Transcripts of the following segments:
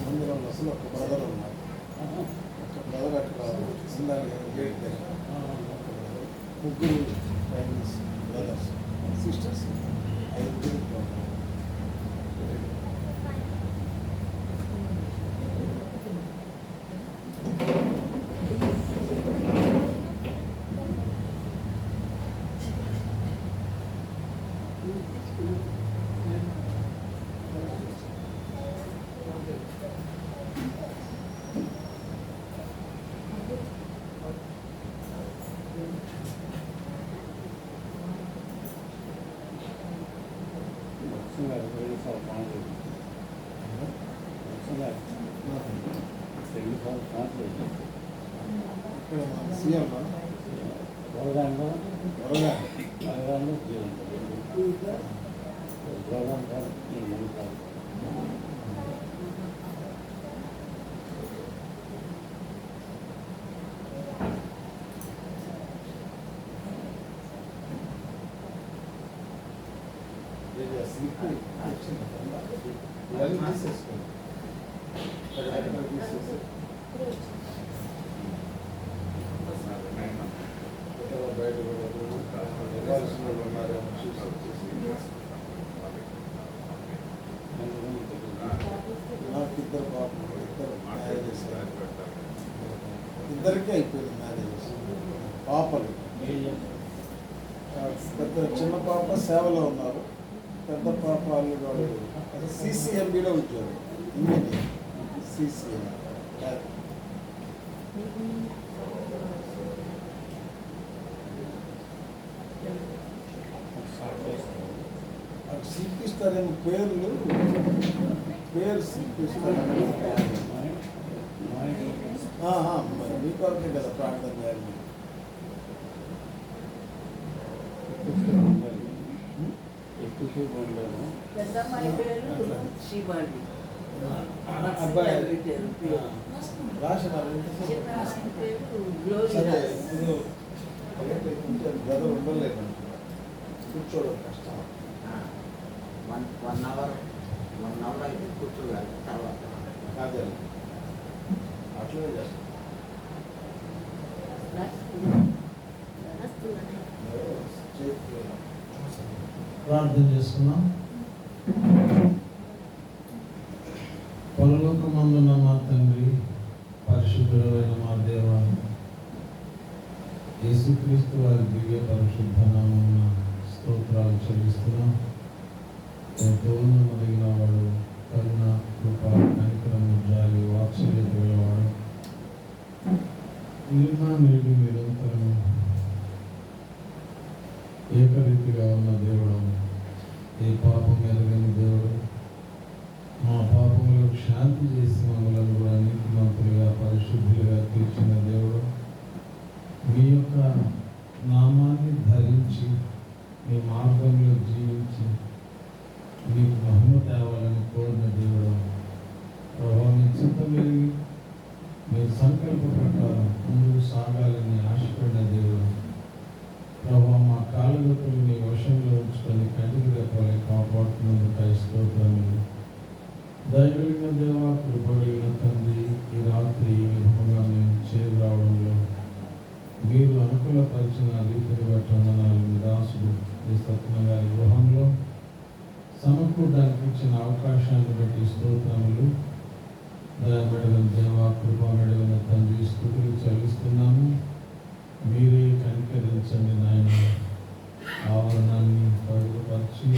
మందిరంలో అసలు ఒక బ్రదర్ ఉన్నారు. ఒక బ్రదర్ అట్లా గేట్ దగ్గర ముగ్గురు ఫ్యామిలీస్ బ్రదర్స్ సిస్టర్స్ ఐదుగురు సీఎం వరదాంలో బయట ఇవ్వాల్సిన వాళ్ళు ఉన్నారు. నాకు ఇద్దరు పాపలు, ఇద్దరు మ్యారేజెస్, ఇద్దరికీ అయిపోయింది మ్యారేజెస్. పాపలు పెద్ద చిన్న పాప సేవలో ఉన్నారు, పెద్ద పాప అల్లుడు CCMBలో ఉద్యోగం, ఇంజనీర్ CCM. సిప్పిస్తారేమో పేరు సిప్పిస్తారని మీకు అవుతుంది కదా ప్రార్థన చేయాలి. గద ఉండలేదు, కూర్చోవడం కష్టం. 1 hour అయితే కూర్చోవాలి. తర్వాత అదే అట్లనే చేస్తాం. ప్రార్థన చేసుకున్నాం. పరలోకమందున్న మా తండ్రి, పరిశుద్ధుడైన మా దేవ, యేసుక్రీస్తు వారి దివ్య పరిశుద్ధ నామమున స్తోత్రాలు చెల్లిస్తున్నాం. ఎంతో నమ్మదగిన వాడు, కరుణ, కృప, కనికరము, జాలి, వాత్సల్యత గలవాడు, నేడు నిరంతరము ఏకరీతిగా ఉన్న దేవుడు, ఏ పాపం ఎరగని దేవుడు, మా పాపములకు శాంతి చేసి మమ్మలను కూడా నీతిమంతులుగా పరిశుద్ధులుగా తీర్చిన దేవుడు, మీ యొక్క నామాన్ని ధరించి మీ మార్గంలో జీవించి మీకు మహిమ తేవాలని కోరిన దేవుడు, ప్రభావ మీ చిత్తమేమి మీ సంకల్ప ప్రకారం ముందుకు సాగాలని ఆశపడిన దేవుడు, ప్రభావ మా కాళ్ళగతులు మీ వశంలో ఉంచుకొని కంటికి రేపాలి కాపాడుతున్నందుకు స్తోత్రములు. దయగలిగిన దేవ, కృపగలిగిన తండ్రి, ఈ రాత్రి విధముగా మేము చేరు రావడంలో మీరు అనుకూలపరిచిన రీతిని బట్టి వందనాలు. మీ దాసుడు ఈ సత్యన గారి గృహంలో సమకూడడానికి ఇచ్చిన అవకాశాన్ని బట్టి స్తోత్రములు. దయబడిన దేవ, కృపగలిగిన తండ్రి, స్తుతులు చెల్లిస్తున్నాము. మీరే కనికరించండి నాయన, ఆవరణాన్ని పరుగుపరిచి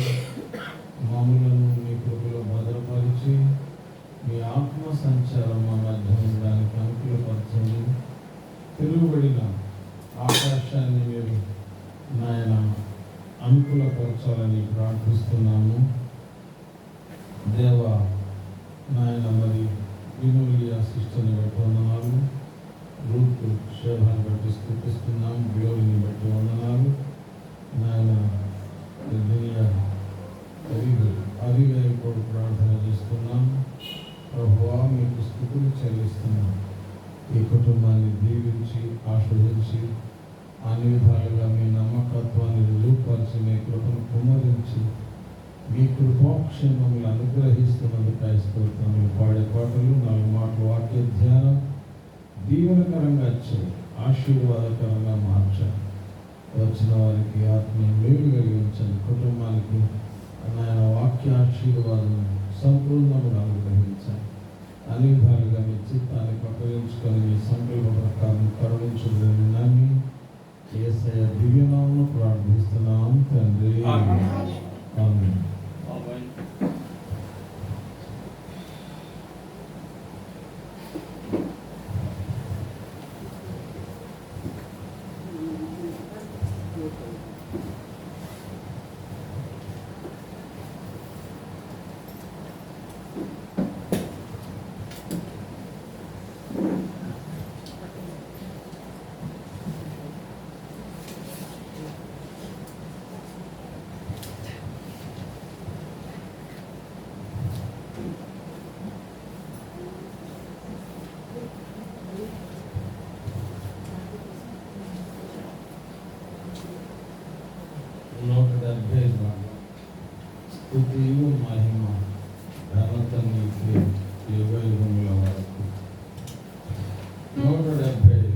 అనుకూలపరచాలని ప్రార్థిస్తున్నాము. దేవా నాయన, మరి వినూలియా సిస్టర్ని బట్టి వందనాలు, రూత్ శోభాన్ని బట్టి స్థుతిస్తున్నాం, గ్లోరీని బట్టి వందనాలు నాయన. దునియా అవిగా ఇప్పుడు ప్రార్థన చేస్తున్నాం ప్రభువా, మీకు స్థుతులు చెల్లిస్తున్నాం. ఈ కుటుంబాన్ని దీవించి ఆస్వాదించి అన్ని విధాలుగా మీ నమ్మకత్వాన్ని రుజువుపరిచి మీ కృపను కుమ్మరించి మీ కృపాక్షేమములు అనుగ్రహిస్తున్నందుకు స్తోత్రం. మీరు పాడే పాటలు 4 మాటలు వాక్య ధ్యానం దీవెనకరంగా చేయి, ఆశీర్వాదకరంగా మార్చాలి. వచ్చిన వారికి ఆత్మీయ మేలు కలిగించండి. కుటుంబానికి ఆయన వాక్య ఆశీర్వాదం సంపూర్ణముగా అనుగ్రహించాలి. అన్ని విధాలుగా మీ చిత్తాన్ని పక్కరించుకొని మీ సంకల్ప ప్రకారం కరుణించుదని నమ్మి యేసయ్య దివ్యనామమున ప్రార్థిస్తున్నాం తండ్రి. ఆమేన్. స్తుతియు మహిమ ఘనత నీకే యుగయుగముల వరకు. 170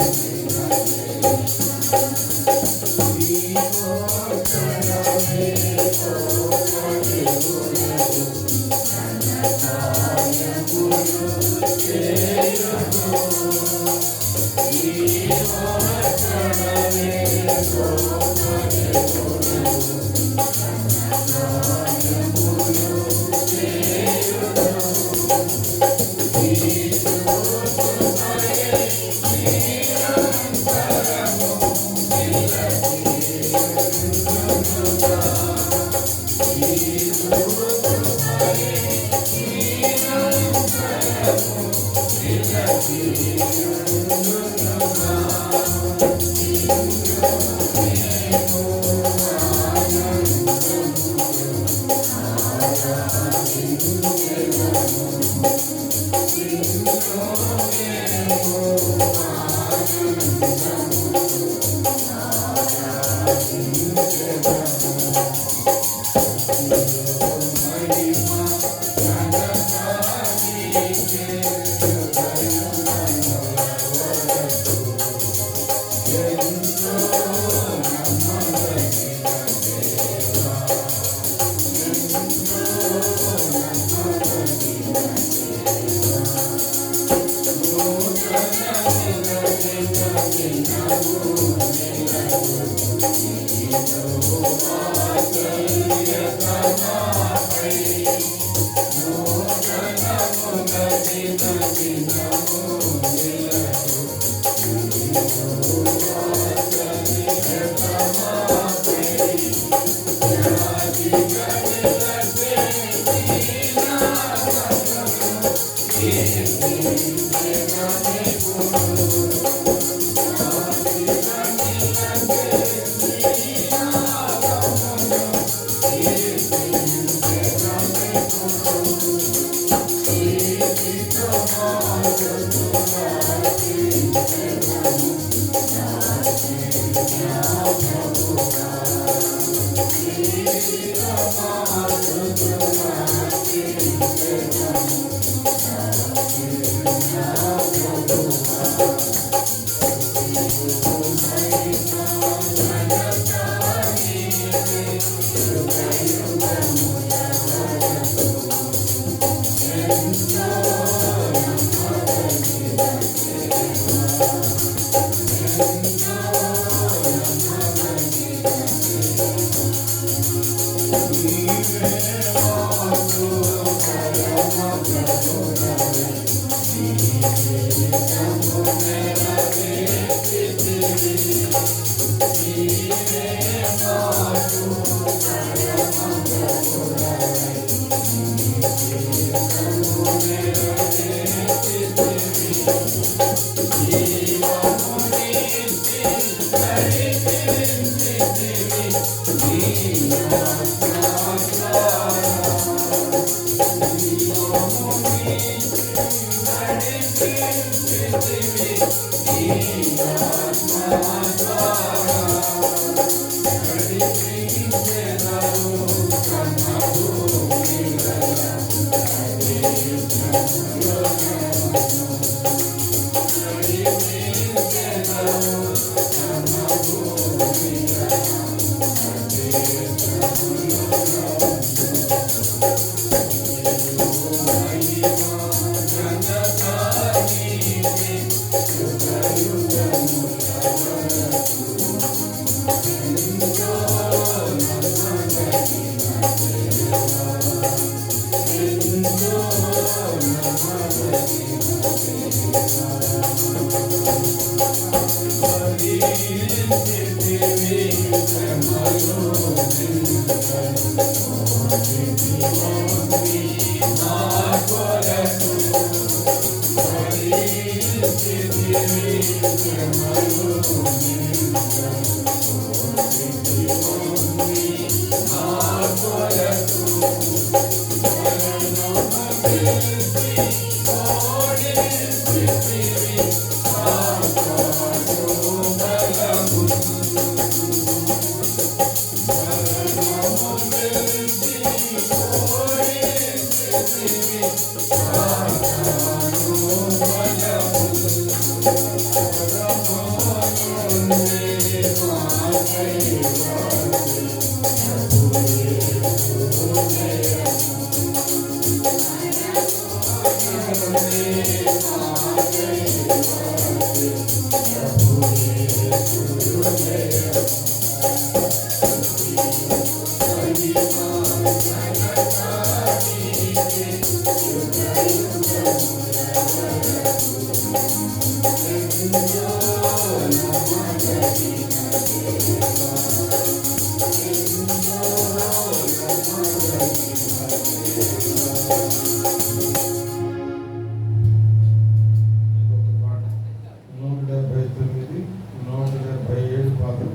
Thank you.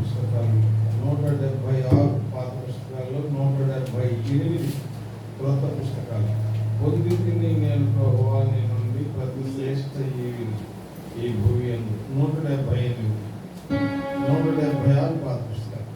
పుస్తకాలు, 176 పాత పుస్తకాల్లో 178 క్రొత్త పుస్తకాలు పొందితిని నేను ప్రభువాని నుండి ప్రతి శ్రేష్ఠ ఈ భూమి అందు 178 176 పాత పుస్తకాలు.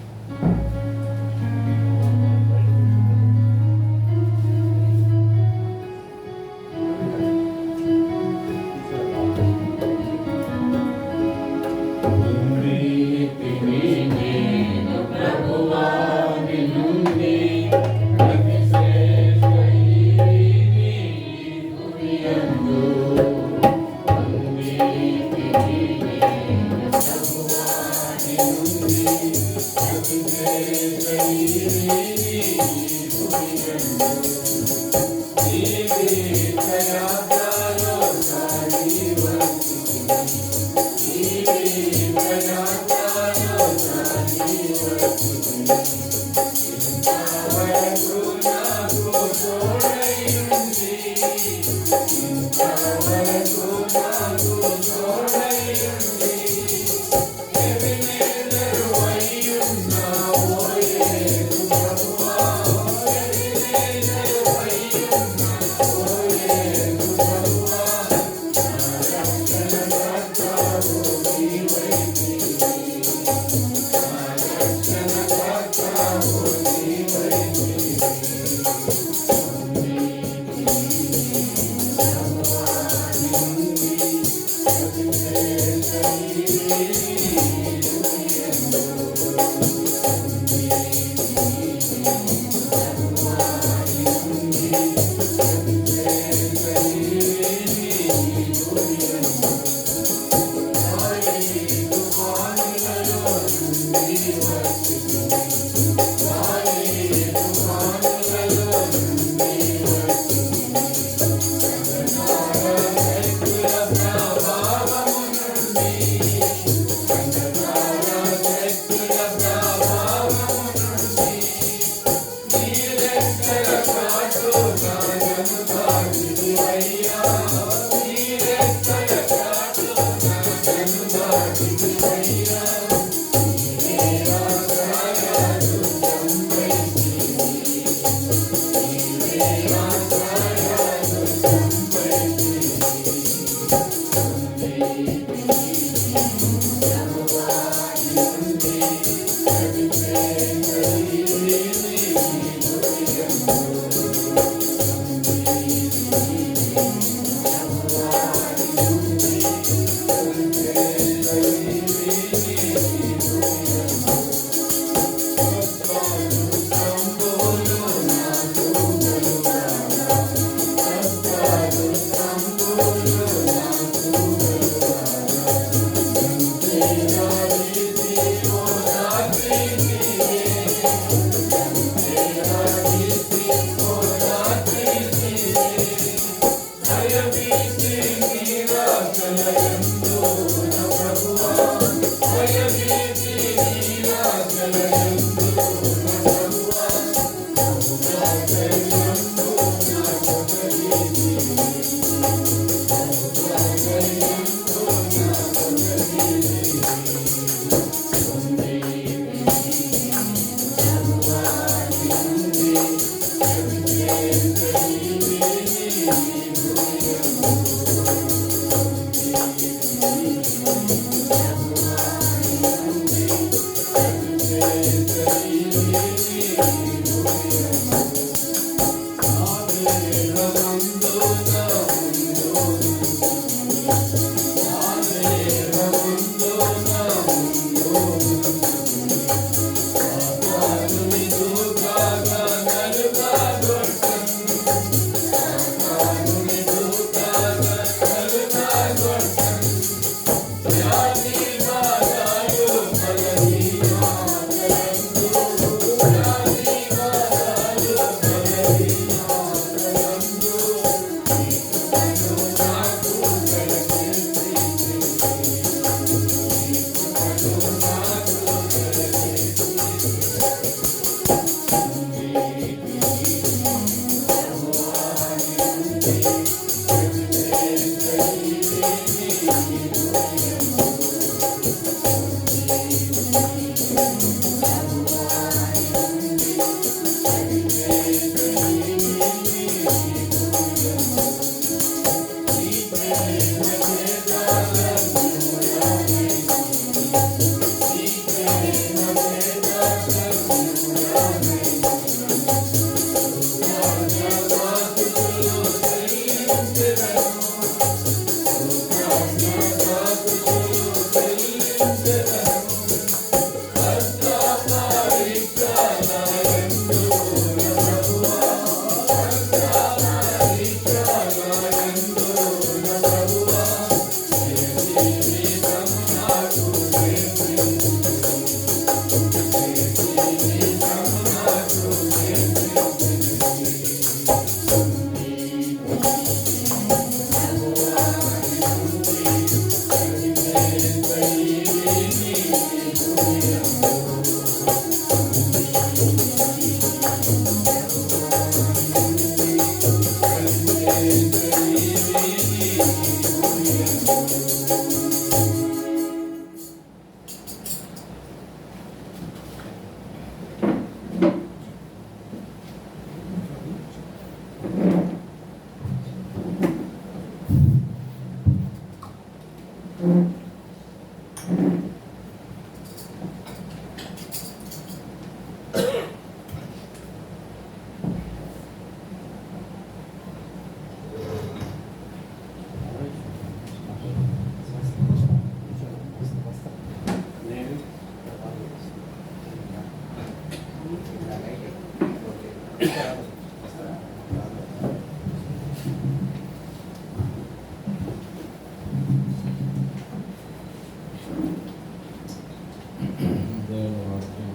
దేవుని వాక్యం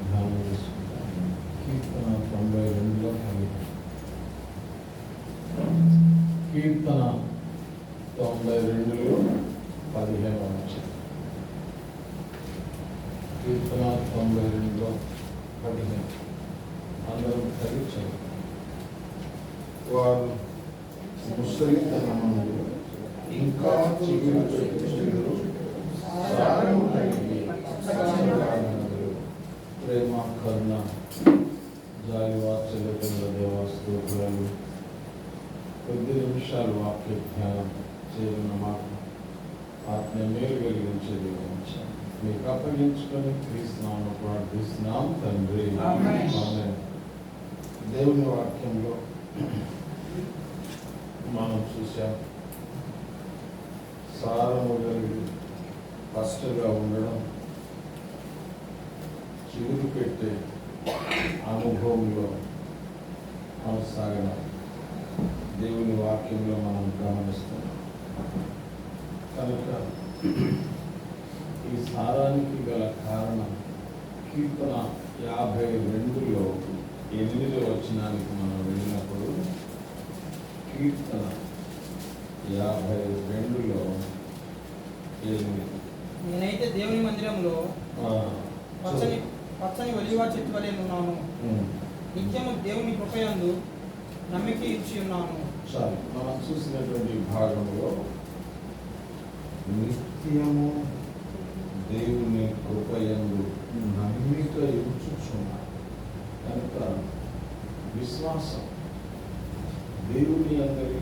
ధ్యానం చేసుకుంటాం. కీర్తన 92లో కీర్తన 92లో 15వ వచనం. కీర్తన 92లో 15. అందరం కలిగి చదువు. వారు ముసలితనమును ఇంకా చిగురు పెట్టుచుందురు, సారము కలిగి సత్యవాదములు, ప్రేమ కరుణ జాలి వాత్సల్యతల దేవా స్తోత్రాలు. కొద్ది నిమిషాలు వాక్య ధ్యానం చేయనున్న మాకు ఆత్మ మేలు కలిగించే దేవం మీకు అప్పగించుకొని క్రీస్తునామమున ప్రార్థిస్తున్నాం తండ్రి. ఆమేన్. దేవుని వాక్యంలో మనం చూసాం, సారము కలిగి ఫస్ట్గా ఉండడం, చిగురు పెట్టే అనుభవంలో కొనసాగడం దేవుని వాక్యంలో మనం గమనిస్తాం. కనుక ఈ సారానికి గల కారణం కీర్తన 52లో 8వ వచనానికి మనం వెళ్ళినప్పుడు, కీర్తన 52లో 8. నేనైతే దేవుని మందిరంలో పచ్చని పచ్చని ఒలివ చెట్టు వలె ఉన్నాను. నిత్యము దేవుని కృపయందు నమ్మిక ఇచ్చి ఉన్నాను. చాలు. మనం చూసినటువంటి భాగంలో నిత్యము దేవుని కృపయందు నమ్మిక ఇచ్చుచున్నాను. కనుక విశ్వాసం, దేవుని అందరి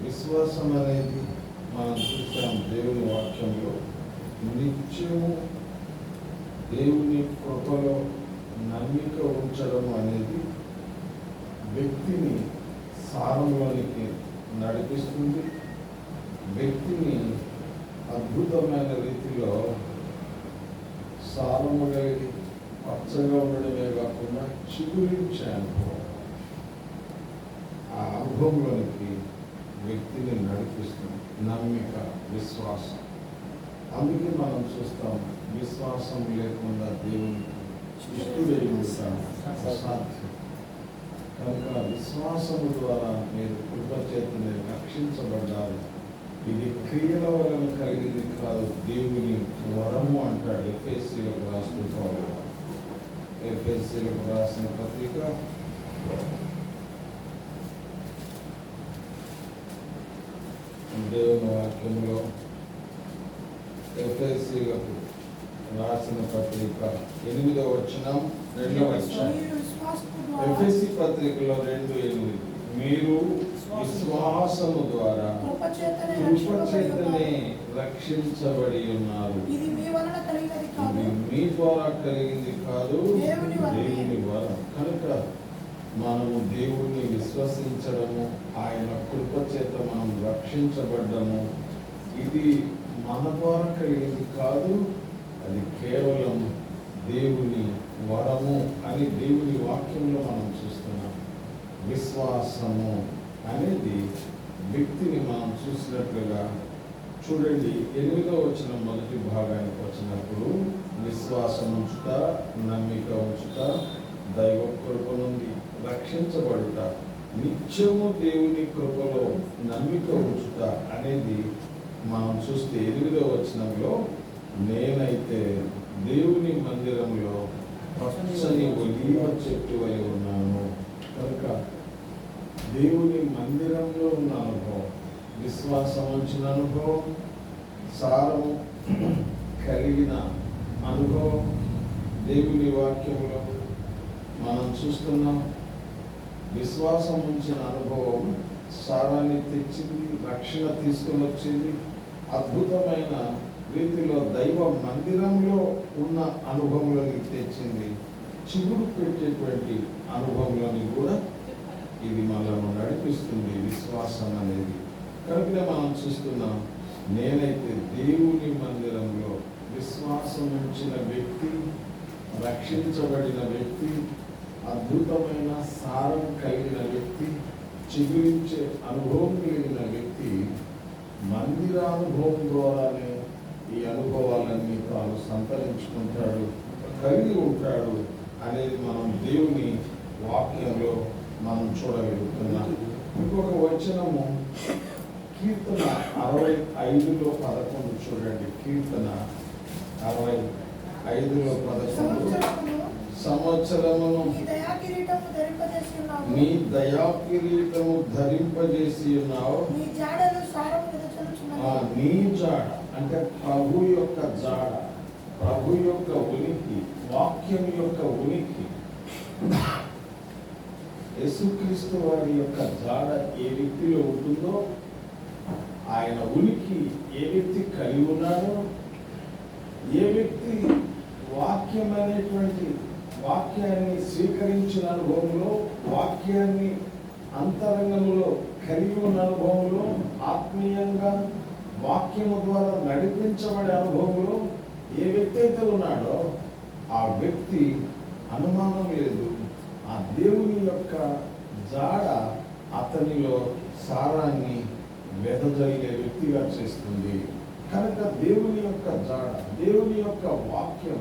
విశ్వాసం అనేది మనం చూసాం దేవుని వాక్యంలో. నిత్యము దేవుని కృపలో నమ్మిక ఉంచడం అనేది వ్యక్తిని సారంలోనికి నడిపిస్తుంది. వ్యక్తిని అద్భుతమైన రీతిలో సారము కలిగి పచ్చగా ఉండడమే కాకుండా చిగురించే అనుభవం, ఆ అనుభవంలోనికి వ్యక్తిని నడిపిస్తుంది. నమ్మిక, విశ్వాసం. అందుకే మనం చూస్తాం, విశ్వాసం లేకుండా దేవునికి ఇష్టడై ఉంటాం అసాధ్యం. కనుక విశ్వాసము ద్వారా మీరు కృప చేతనే రక్షించబడ్డారు. ఇది క్రియల వలన కలిగింది కాదు, దేవుని వరము అంటాడు ఎఫెసీయులకు రాసిన పౌలు. ఎఫెసీయులకు రాసిన పత్రిక 2వ వాక్యంలో, ఎఫెసీయులకు రాసిన పత్రిక 8వ వచనం 2వ వచనం. ఎఫెసీ పత్రికలో 2:8, మీరు విశ్వాసము ద్వారా కృపచేతనే రక్షించబడి ఉన్నారు. ఇది మీ ద్వారా కలిగింది కాదు, దేవుని వరం. కనుక మనము దేవుణ్ణి విశ్వసించడము, ఆయన కృపచేత మనం రక్షించబడ్డము, ఇది మన ద్వారా కలిగింది కాదు, అది కేవలం దేవుని వరము అని దేవుని వాక్యంలో మనం చూస్తున్నాం. విశ్వాసము అనేది వ్యక్తిని మనం చూసినట్లుగా చూడండి. 8వ వచనం మొదటి భాగానికి వచ్చినప్పుడు, విశ్వాసం ఉంచుట, నమ్మిక ఉంచుట, దైవ కృప నుండి రక్షించబడుట, నిత్యము దేవుని కృపలో నమ్మిక ఉంచుట అనేది మనం చూస్తే 8వ వచనంలో, నేనైతే దేవుని మందిరంలో పచ్చని ఒలీవ చెట్టు వలె ఉన్నాను. కనుక దేవుని మందిరంలో ఉన్న అనుభవం, విశ్వాసం ఉంచిన అనుభవం, సారము కలిగిన అనుభవం దేవుని వాక్యంలో మనం చూస్తున్నాం. విశ్వాసం ఉంచిన అనుభవం సారాన్ని తెచ్చింది, రక్షణ తీసుకొని వచ్చింది. అద్భుతమైన రీతిలో దైవ మందిరంలో ఉన్న అనుభవంలోకి తెచ్చింది. చిగురు పెట్టేటువంటి అనుభవంలోని కూడా ఇది మనల్ని నడిపిస్తుంది విశ్వాసం అనేది. కనుకనే మనం చూస్తున్నాం, నేనైతే దేవుని మందిరంలో విశ్వాసం ఉంచిన వ్యక్తి, రక్షించబడిన వ్యక్తి, అద్భుతమైన సారం కలిగిన వ్యక్తి, చిగురించే అనుభవం కలిగిన వ్యక్తి మందిరానుభవం ద్వారానే ఈ అనుభవాలన్నీ తాను సంతరించుకుంటాడు, కలిగి ఉంటాడు అనేది మనం దేవుని వాక్యంలో మనం చూడగలుగుతున్నాం. ఇంకొక వచనము కీర్తన 65లో 11 చూడండి. కీర్తన 65లో 11, సంవత్సరమును నీ దయా కిరీటము ధరింపజేసి ఉన్నావు. నీ జాడ అంటే ప్రభు యొక్క జాడ, ప్రభు యొక్క ఉనికి, వాక్యం యొక్క ఉనికి, యేసుక్రీస్తు వారి యొక్క జాడ ఏ వ్యక్తిలో ఉంటుందో, ఆయన ఉనికి ఏ వ్యక్తి కలిగి ఉన్నాడో, ఏ వ్యక్తి వాక్యం అనేటువంటి వాక్యాన్ని స్వీకరించిన అనుభవంలో, వాక్యాన్ని అంతరంగంలో కలిగి ఉన్న అనుభవంలో, ఆత్మీయంగా వాక్యము ద్వారా నడిపించబడే అనుభవంలో ఏ వ్యక్తి అయితే ఉన్నాడో ఆ వ్యక్తి అనుమానం లేదు, ఆ దేవుని యొక్క జాడ అతనిలో సారాన్ని వెదజల్గే వ్యక్తిగా చేస్తుంది. కనుక దేవుని యొక్క జాడ, దేవుని యొక్క వాక్యం,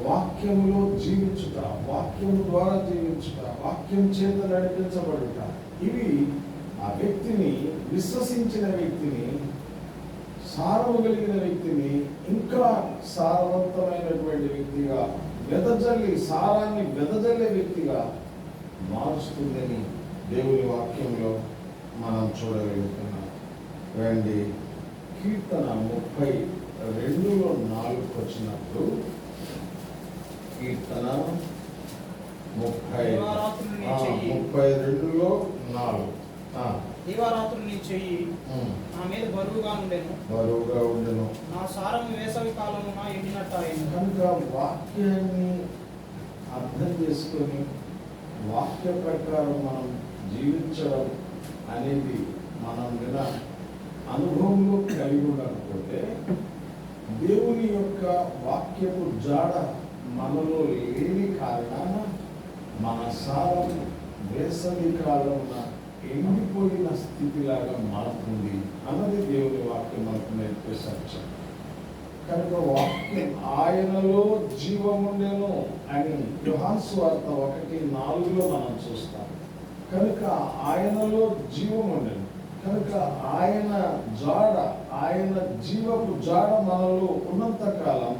వాక్యములో జీవించుట, వాక్యము ద్వారా జీవించుట, వాక్యం చేత నడిపించబడుట, ఇవి ఆ వ్యక్తిని, విశ్వసించిన వ్యక్తిని, సారము కలిగిన వ్యక్తిని ఇంకా సారవంతమైనటువంటి వ్యక్తిగా వెదజల్లి, సారాన్ని వెదజల్లే వ్యక్తిగా మారుస్తుందని దేవుని వాక్యంలో మనం చూడగలుగుతున్నాం. రండి, కీర్తన 32లో 4 వచ్చినప్పుడు, కీర్తన 32లో 4, దివారాత్రులు నీ చెయ్యి నా మీద బరువుగా ఉండెను, నా సారము వేసవి కాలమున ఎండినట్టాయెను. కనుక వాక్యాన్ని అర్థం చేసుకొని వాక్య ప్రకారం మనం జీవించడం అనేది మనం విన అనుభవంలో కలిగి ఉండకపోతే, దేవుని యొక్క వాక్యపు జాడ మనలో లేని కారణాన మన సారం వేసవి కాలంలో ఎండిపోయిన స్థితిలాగా మారుతుంది అన్నది దేవుని వాక్యం మనకు నేర్పే సత్యం. కనుక వాక్యం ఆయనలో జీవముండెను అని యోహాను సువార్త 1:4లో మనం చూస్తాం. కనుక ఆయనలో జీవముండెను, కనుక ఆయన జాడ, ఆయన జీవపు జాడ మనలో ఉన్నంత కాలం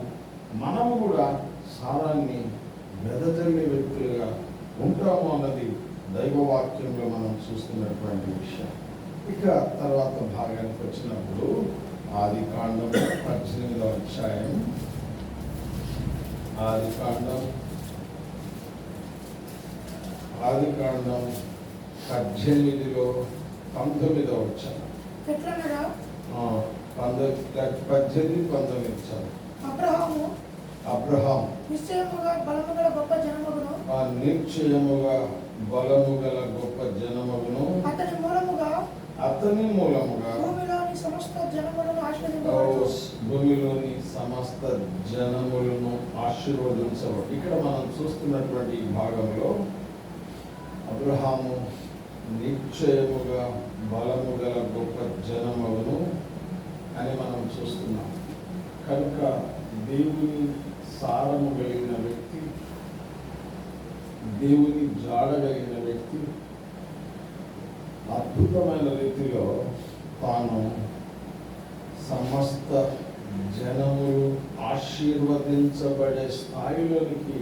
మనము కూడా సారాన్ని వెదజల్లే వ్యక్తులుగా ఉంటాము అన్నది దైవవాక్యంలో మనం చూస్తున్నటువంటి విషయం. ఇక తర్వాత భాగానికి వచ్చినప్పుడు ఆదికాండం 18వ అధ్యాయం, ఆదికాండం 18లో 19వ వచనం, 18-19 అబ్రహాము నిశ్చయముగా బలముగల గొప్ప జనమగును, అతని మూలముగా భూమిలోని సమస్త జనములను ఆశీర్వదించబడు. ఇక్కడ మనం చూస్తున్నటువంటి ఈ భాగంలో అబ్రహాము నిశ్చయముగా బలము గల గొప్ప జనమగును అని మనం చూస్తున్నాం. కనుక దేవుని సారము కలిగిన వ్యక్తి, దేవుని జాడ కలిగిన వ్యక్తి, అద్భుతమైన రీతిలో తాను సమస్త జనములు ఆశీర్వదించబడే స్థాయిలోనికి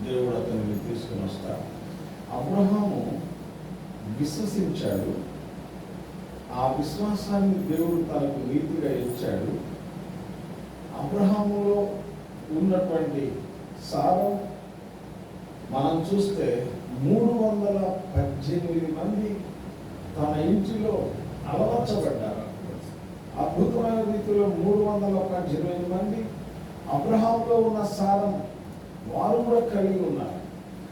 దేవుడు అతనిని తీసుకుని వస్తాడు. అబ్రహాము విశ్వసించాడు. ఆ విశ్వాసాన్ని దేవుడు తనకు నీతిగా ఇచ్చాడు. అబ్రహాములో ఉన్నటువంటి సారం మనం చూస్తే 318 మంది తన ఇంటిలో అలవర్చబడ్డారు. అద్భుతమైన రీతిలో 318 మంది అబ్రహాములో ఉన్న సారం వారు కూడా కలిగి ఉన్నారు.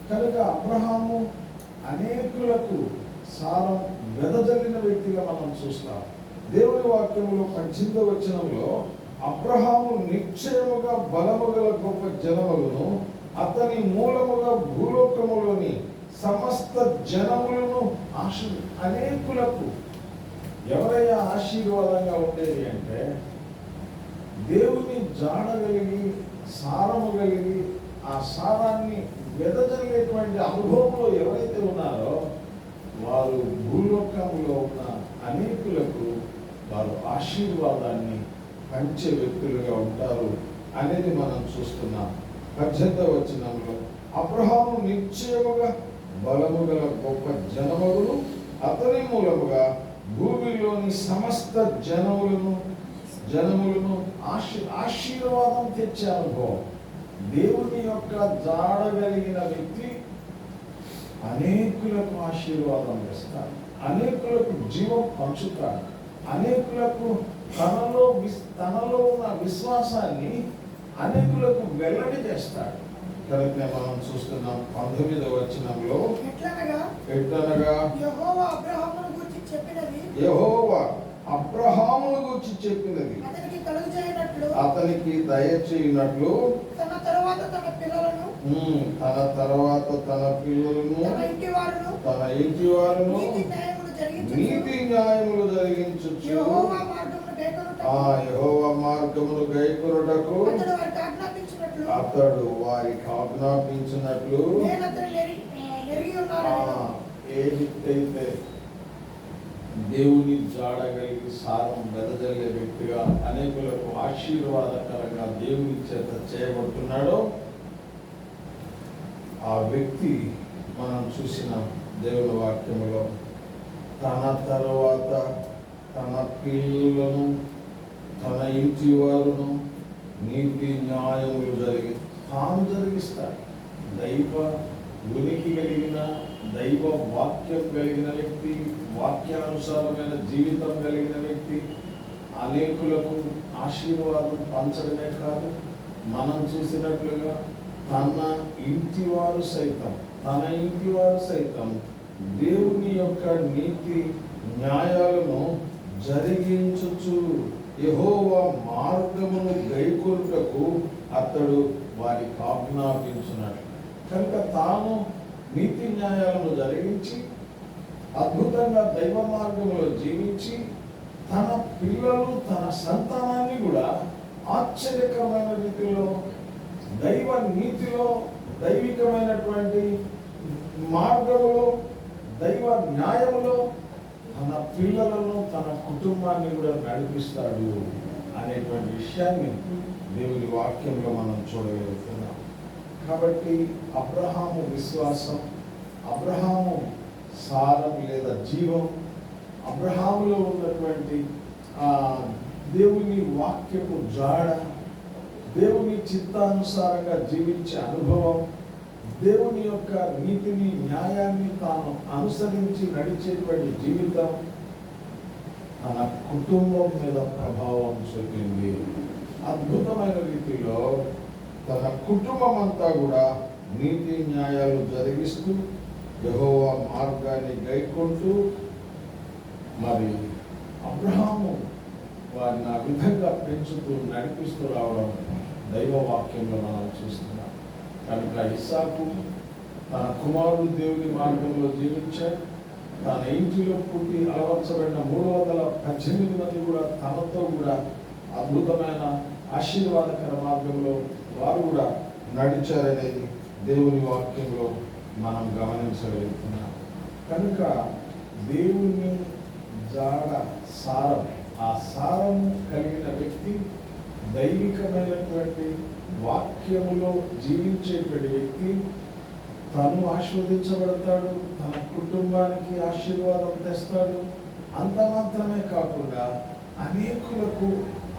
కనుక అబ్రహాము అనేకులకు సారం వెదజల్లిన వ్యక్తిగా మనం చూస్తాం. దేవుని వాక్యంలో 18వ వచనంలో అబ్రహాము నిశ్చయముగా బలము గల గొప్ప జనములను అతని మూలముగా భూలోకములోని సమస్త జనములను అనేకులకు ఎవరైనా ఆశీర్వాదంగా ఉండేది అంటే దేవుని జాడగలిగి సారము కలిగి ఆ సారాన్ని వెదజల్లేటువంటి అనుభవంలో ఎవరైతే ఉన్నారో వారు భూలోకంలో ఉన్న అనేకులకు వారు ఆశీర్వాదాన్ని పంచే వ్యక్తులుగా ఉంటారు అనేది మనం చూస్తున్నాం. 18వ వచనంలో అబ్రహాము నిశ్చయముగా బలము గల గొప్ప జనములను అతని మూలముగా భూమిలోని సమస్త జనములను ఆశీర్వాదం తెచ్చే అనుభవం. దేవుని యొక్క జాడగలిగిన వ్యక్తి అనేకులకు ఆశీర్వాదం ఇస్తాడు, అనేకులకు జీవం పంచుతాడు, అనేకులకు తనలో ఉన్న విశ్వాసాన్ని అనేకులకు వెల్లడి చేస్తాడు. కనుక మనం చూస్తున్నాం 19వ వచనంలో ఎట్లనగా యెహోవా అబ్రహామును గూర్చి చెప్పినది అతనికి దయచేయునట్లు తన తర్వాత తన పిల్లలను తన ఇంటి వారును నీతి న్యాయములు జరిగించుచు యెహోవా మార్గమును గైకొనుటకు అతడు వారికి ఆజ్ఞాపించినట్లు ఏదైతే దేవుని జాడగలిగి సారం వెదజల్లే వ్యక్తిగా అనేకులకు ఆశీర్వాదకరంగా దేవుని చేత చేయబడుతున్నాడో ఆ వ్యక్తి మనం చూసిన దేవుని వాక్యములో తన తర్వాత తన పిల్లలను తన ఇంటి వారును నీతి న్యాయములు తాను జరిగిస్తాడు. దైవ ఉనికి కలిగిన దైవ వాక్యం కలిగిన వ్యక్తి, వాక్యానుసారమైన జీవితం కలిగిన వ్యక్తి అనేకులకు ఆశీర్వాదం పంచడమే కాదు, మనం చూసినట్లుగా తన ఇంటి వారు సైతం దేవుని యొక్క నీతి న్యాయాలను జరిగించుచు యెహోవా మార్గమును గైకొనుటకు అతడు వారికి ఆజ్ఞాపించున్నాడు. కనుక తాను నీతి న్యాయాలను జరిగించి అద్భుతంగా దైవ మార్గంలో జీవించి తన పిల్లలు తన సంతానాన్ని కూడా ఆశ్చర్యకరమైన రీతిలో దైవ నీతిలో దైవికమైనటువంటి మార్గములో దైవ న్యాయములో తన పిల్లలను తన కుటుంబాన్ని కూడా నడిపిస్తాడు అనేటువంటి విషయాన్ని దేవుని వాక్యంలో మనం చూడగలుగుతున్నాం. కాబట్టి అబ్రహాము విశ్వాసం, అబ్రహాము సారం లేదా జీవం, అబ్రహాములో ఉన్నటువంటి దేవుని వాక్యపు జాడ, దేవుని చిత్తానుసారంగా జీవించే అనుభవం, దేవుని యొక్క నీతిని న్యాయాన్ని తాను అనుసరించి నడిచేటువంటి జీవితం తన కుటుంబం మీద ప్రభావం చూపింది. అద్భుతమైన రీతిలో తన కుటుంబం అంతా కూడా నీతి న్యాయాలు జరిగిస్తూ యెహోవా మార్గాన్ని గైకొంటూ మరి అబ్రహాము వారిని ఆ విధంగా పెంచుతూ నడిపిస్తూ రావడం దైవ వాక్యంలో మనం చూస్తున్నాం. కనుక ఇస్సాకు తన కుమారుడు దేవుని మార్గంలో జీవించాడు. తన ఇంటిలో పుట్టి అలవర్చబడిన 318 మంది కూడా తనతో కూడా అద్భుతమైన ఆశీర్వాదకర మార్గంలో వారు కూడా నడిచారనేది దేవుని వాక్యంలో మనం గమనించగలుగుతున్నాం. కనుక దేవుని జాడ సారం, ఆ సారం కలిగిన వ్యక్తి దైవికమైనటువంటి వాక్యములో జీవించేటువంటి వ్యక్తి తను ఆశీర్వదించబడతాడు, తన కుటుంబానికి ఆశీర్వాదం తెస్తాడు. అంత మాత్రమే కాకుండా అనేకులకు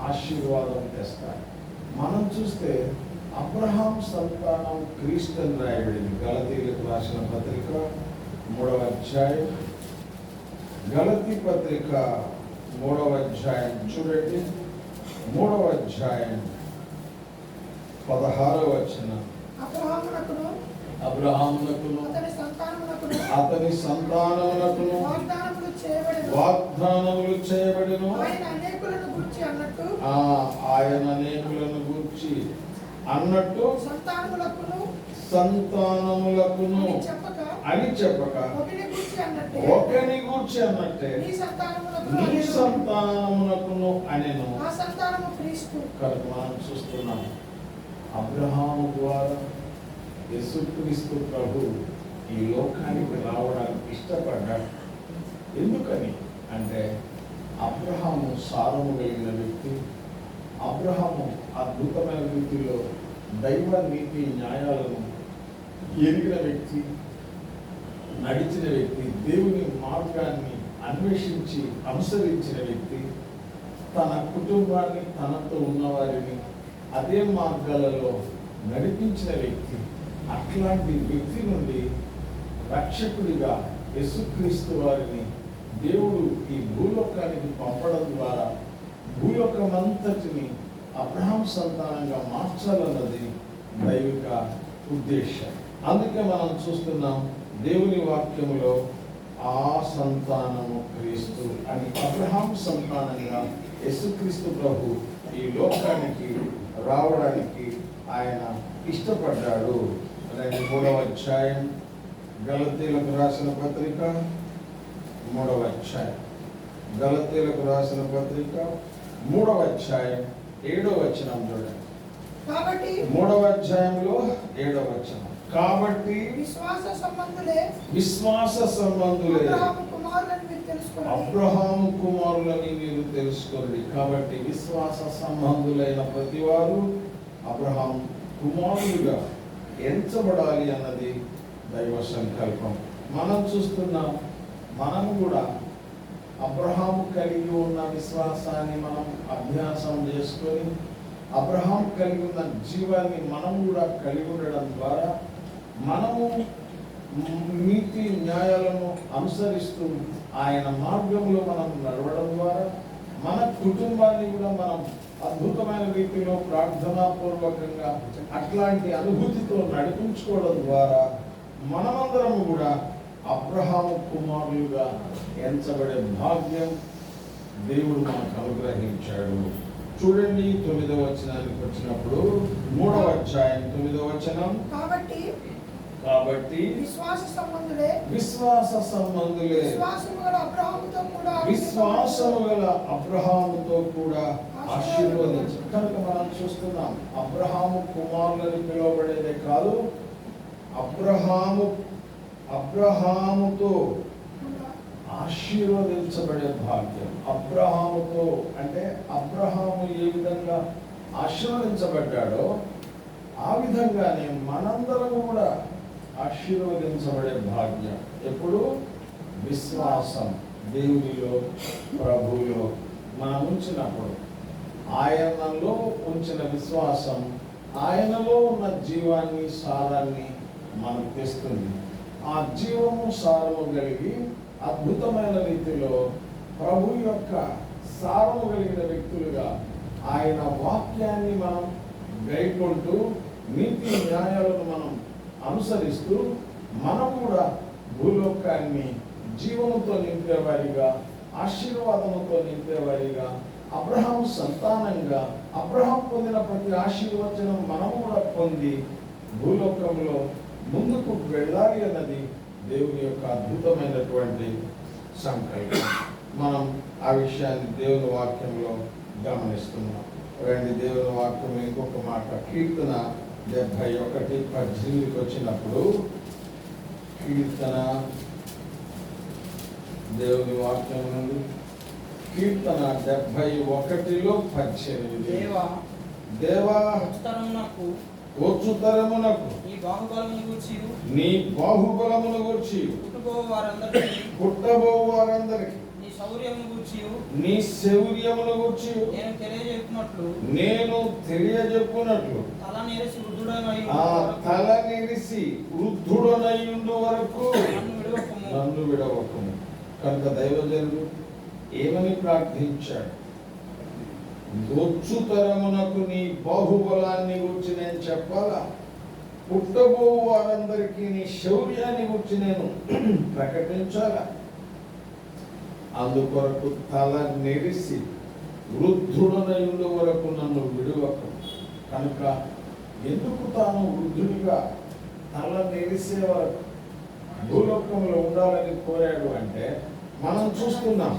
ఆశీర్వాదం తెస్తాడు. మనం చూస్తే అబ్రహాం సంతానం క్రీస్తు అని రాయబడింది. గలతీయులకు రాసిన పత్రిక 3వ అధ్యాయం, గలతీ పత్రిక 3వ అధ్యాయం చూడండి. 3వ అధ్యాయం 16వ వచనం. అబ్రహామునకును అతని సంతానమునకును వాగ్దానములు చేయబడెను. ఆయన అనేకులను గూర్చి అన్నట్టు సంతానములకును అని చెప్పక ఒకని గూర్చి అన్నట్టే నీ సంతానమునకును అనెను. కనుక మనం చూస్తున్నాం అబ్రహాము ద్వారా యేసుక్రీస్తు ప్రభు ఈ లోకానికి రావడానికి ఇష్టపడ్డాడు. ఎందుకని అంటే అబ్రహాము సారము కలిగిన వ్యక్తి, అబ్రహాము అద్భుతమైన రీతిలో దైవ నీతి న్యాయాలను ఎరిగిన వ్యక్తి, నడిచిన వ్యక్తి, దేవుని మార్గాన్ని అన్వేషించి అనుసరించిన వ్యక్తి, తన కుటుంబాన్ని తనతో ఉన్నవారిని అదే మార్గాలలో నడిపించిన వ్యక్తి. అట్లాంటి వ్యక్తి నుండి రక్షకుడిగా యేసుక్రీస్తు వారిని దేవుడు ఈ భూలోకానికి పంపడం ద్వారా భూలోకమంతటిని అబ్రహాం సంతానంగా మార్చాలన్నది దైవిక ఉద్దేశం. అందుకే మనం చూస్తున్నాం దేవుని వాక్యములో ఆ సంతానము క్రీస్తు అని అబ్రహాం సంతానంగా యేసుక్రీస్తు ప్రభు ఈ లోకానికి రావడానికి ఆయన ఇష్టపడ్డాడు. 3వ అధ్యాయం గలతీయులకు రాసిన పత్రిక 3వ అధ్యాయం, గలతీయులకు రాసిన పత్రిక 3వ అధ్యాయం 7వ వచనం చూడండి. 3వ అధ్యాయంలో 7వ వచనం. కాబట్టి విశ్వాస సంబంధులే అబ్రహాము కుమారులని మీరు తెలుసుకోండి. కాబట్టి విశ్వాస సంబంధులైన ప్రతి వారు అబ్రహాం కుమారులుగా ఎంచబడాలి అన్నది దైవ సంకల్పం. మనం చూస్తున్నాం, మనం కూడా అబ్రహాం కలిగి ఉన్న విశ్వాసాన్ని మనం అభ్యాసం చేసుకొని అబ్రహాం కలిగి ఉన్న జీవాన్ని మనం కూడా కలిగి ఉండడం ద్వారా మనము నీతి న్యాయాలను అనుసరిస్తూ ఆయన మార్గంలో మనం నడవడం ద్వారా మన కుటుంబాన్ని కూడా మనం అద్భుతమైన రీతిలో ప్రార్థనాపూర్వకంగా అట్లాంటి అనుభూతితో నడిపించుకోవడం ద్వారా మనమందరం కూడా అబ్రహాము కుమారులుగా ఎంచబడే భాగ్యం దేవుడు మనకు అనుగ్రహించాడు. చూడండి 9వ వచనానికి వచ్చినప్పుడు 3వ అధ్యాయం 9వ వచనం. కాబట్టి విశ్వాస సంబంధులే విశ్వాసము గల అబ్రహాముతో కూడా ఆశీర్వదించు. కనుక మనం చూస్తున్నాం అబ్రహాము కుమారులని పిలువబడేదే కాదు, అబ్రహాముతో ఆశీర్వదించబడే భాగ్యం. అబ్రహాముతో అంటే అబ్రహాము ఏ విధంగా ఆశీర్వదించబడ్డాడో ఆ విధంగానే మనందరం కూడా ఆశీర్వదించబడే భాగ్యం. ఎప్పుడు? విశ్వాసం దేవునిలో ప్రభువులో మనం ఉంచినప్పుడు, ఆయనలో ఉంచిన విశ్వాసం ఆయనలో ఉన్న జీవాన్ని సారాన్ని మనకు తెస్తుంది. ఆ జీవము సారము కలిగి అద్భుతమైన రీతిలో ప్రభు యొక్క సారము కలిగిన వ్యక్తులుగా ఆయన వాక్యాన్ని మనం గైకొంటూ నీతి న్యాయాలను మనం అనుసరిస్తూ మనం కూడా భూలోకాన్ని జీవముతో నింపేవారిగా, ఆశీర్వాదముతో నింపేవారిగా, అబ్రహాం సంతానంగా అబ్రహాం పొందిన ప్రతి ఆశీర్వచనం మనము కూడా పొంది భూలోకంలో ముందుకు వెళ్ళాలి అన్నది దేవుని యొక్క అద్భుతమైనటువంటి సంకల్పం. మనం ఆ విషయాన్ని దేవుని వాక్యంలో గమనిస్తున్నాం. రండి దేవుని వాక్యం ఇంకొక మాట. కీర్తన 71:18 వచ్చినప్పుడు, కీర్తన దేవుని వాక్యం నుండి కీర్తన 71:18. దేవా దేవా ఉచితరమునకు వచ్చుతరమునకు ఈ బాహుబలమును గూర్చి నీ బాహుబలమును గూర్చి పుట్టుకో వారందరికీ పుట్టబోవు వారందరికి నీ శౌర్యమును గూర్చి నీ శౌర్యమును గూర్చి నేను తెలియజెప్పునట్లు తల నెరిసి వృద్ధుడనై ఆ తల నిరిసి వృద్ధుడనయుండు వరకు నన్ను విడవకము. కనుక దైవజనుడు ఏమని ప్రార్థించాడు? వచ్చు తరమునకు నీ బాహుబలాన్ని గురించి నేను చెప్పాలా? పుట్టబో వారందరికీ నీ శౌర్యాన్ని గురించి నేను ప్రకటించాలా? అందుకొరకు తల నెరిసి వృద్ధుడనయుండు వరకు నన్ను విడువకు. కనుక ఎందుకు తాను వృద్ధుడిగా తల నెరిసే వరకు భూలోకంలో ఉండాలని కోరాడు అంటే, మనం చూస్తున్నాం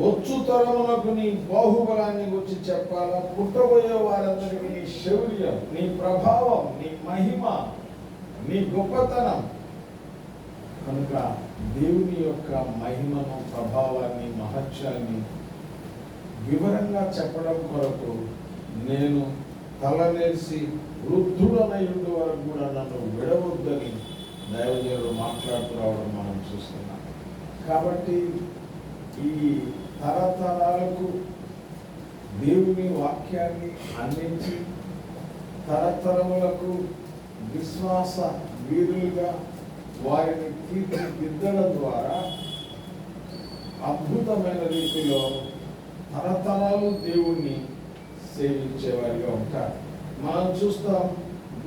వచ్చు తరమునకు నీ బాహుబలాన్ని గురించి చెప్పాలా? పుట్టబోయే వారందరికీ నీ శౌర్యం, నీ ప్రభావం, నీ మహిమ, నీ గొప్పతనం. కనుక దేవుని యొక్క మహిమను, ప్రభావాన్ని, మహత్యాన్ని వివరంగా చెప్పడం కొరకు నేను తలనేసి వృద్ధుడనయుండు వరకు కూడా నన్ను విడవద్దని దైవజనుడు మాట్లాడుతూ రావడం మనం చూస్తున్నాం. కాబట్టి ఈ తరతరాలకు దేవుని వాక్యాన్ని అందించి తరతరములకు విశ్వాస వీరులుగా వారిని తీర్చిదిద్దడం ద్వారా అద్భుతమైన రీతిలో తరతరాలు దేవుణ్ణి సేవించేవారిగా ఉంటారు. మనం చూస్తాం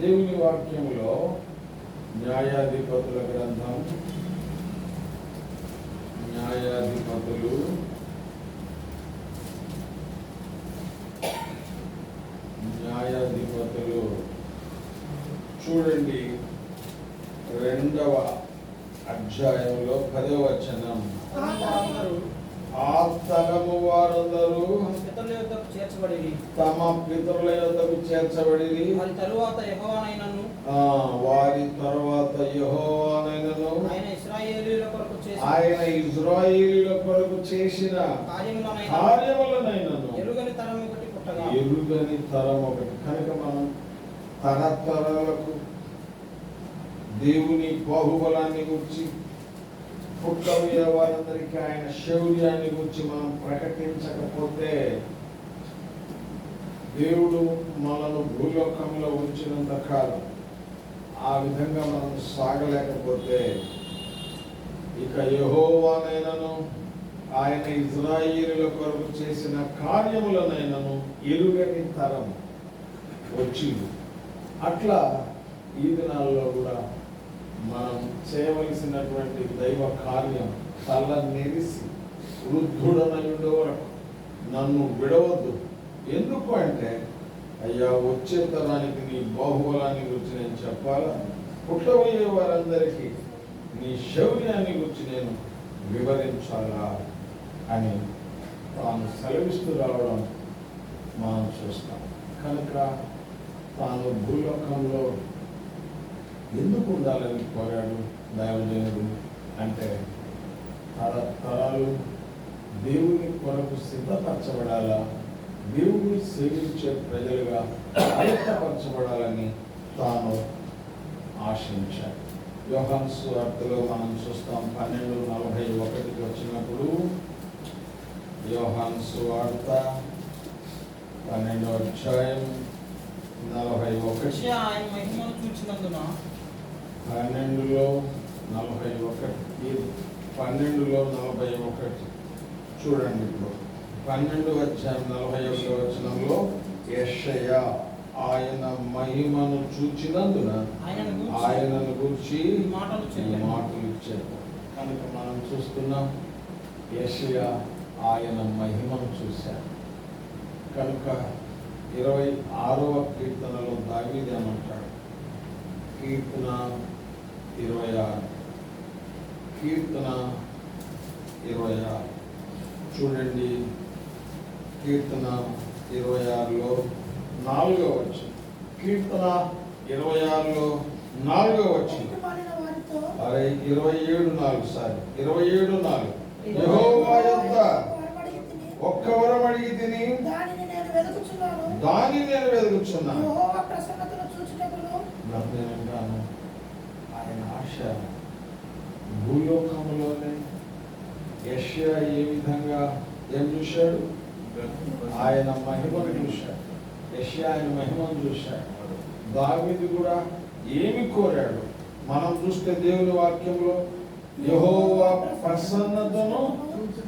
దేవుని వాక్యంలో న్యాయాధిపతుల గ్రంథం, న్యాయాధిపతులు 2వ అధ్యాయంలో 10వ వచనం. ఆ తరము వారందరూ తమ పితరుల యొద్దకు చేర్చబడిరి. వారి తరువాత యెహోవానైనను ఆయన ఇశ్రాయేలీయుల కొరకు చేసిన కార్యములనైనను ఎరుగని తరం ఒకటి. కనుక మనం తరతరాలకు దేవుని బాహుబలాన్ని గురించి, పుట్టబోయే వారందరికీ ఆయన శౌర్యాన్ని గురించి మనం ప్రకటించకపోతే, దేవుడు మనను భూలోకంలో ఉంచినంత కాలం ఆ విధంగా మనం సాగలేకపోతే, ఇక యెహోవానైనను ఆయన ఇశ్రాయేలీయుల కొరకు చేసిన కార్యములనైనను ఎరుగని తరం వచ్చింది. అట్లా ఈ దినాల్లో కూడా మనం చేయవలసినటువంటి దైవ కార్యం, తల నెరిసి వృద్ధుడనయుండు వరకు నన్ను విడవద్దు. ఎందుకు అంటే, అయ్యా వచ్చే తరానికి నీ బాహుబలాన్ని గురించి నేను చెప్పాలా? పుట్టబోయే వారందరికీ నీ శౌర్యాన్ని గురించి నేను వివరించాలా అని తాను సెలవిస్తూ రావడం మనం చూస్తాం. కనుక తాను భూలోకంలో ఎందుకు ఉండాలని కోరాడు దైవజనుడు అంటే, తరతరాలు దేవుని కొరకు సిద్ధపరచబడాలా, దేవుని సేవించే ప్రజలుగా ఆయత్తపరచబడాలని తాను ఆశించాడు. యోహాను సువార్తలో మనం చూస్తాం 12:41 వచ్చినప్పుడు, యోహాను సువార్త 12వ అధ్యాయం 41. ఆయన మహిమను చూచినందున 12:41 చూడండి. ఇప్పుడు 12వ అధ్యాయం 41వ వచనంలో యెషయా ఆయన మహిమను చూచినందున ఆయనను గురించి మాటలు ఇచ్చారు. కనుక మనం చూస్తున్నాం యెషయా ఆయన మహిమను చూశారు. కనుక 26వ కీర్తనలో దావీదు ఏమంటాడు? కీర్తన 26 చూడండి. కీర్తన 26లో 4వ వచనం. కీర్తన 26లో 4వ వచనం. 27:4 సారీ 27:4 యెహోవా యొద్ద ఒక్క వరం అడిగి తిని దానిని నేను వెతుకుచున్నాను. దాన్ని నేను వెతుకుచున్నాను. యెహోవా ప్రసన్నతను చూచుటకును నేనంటాను ఆయన ఆశ భూలోకంలోనే యెషయా ఏ విధంగా ఏం చూశాడు? ఆయన మహిమను చూశాడు. యెషయా ఆయన మహిమను చూశాడు. దావీదు కూడా ఏమి కోరాడు? మనం చూస్తే దేవుని వాక్యంలో యెహోవా ప్రసన్నతను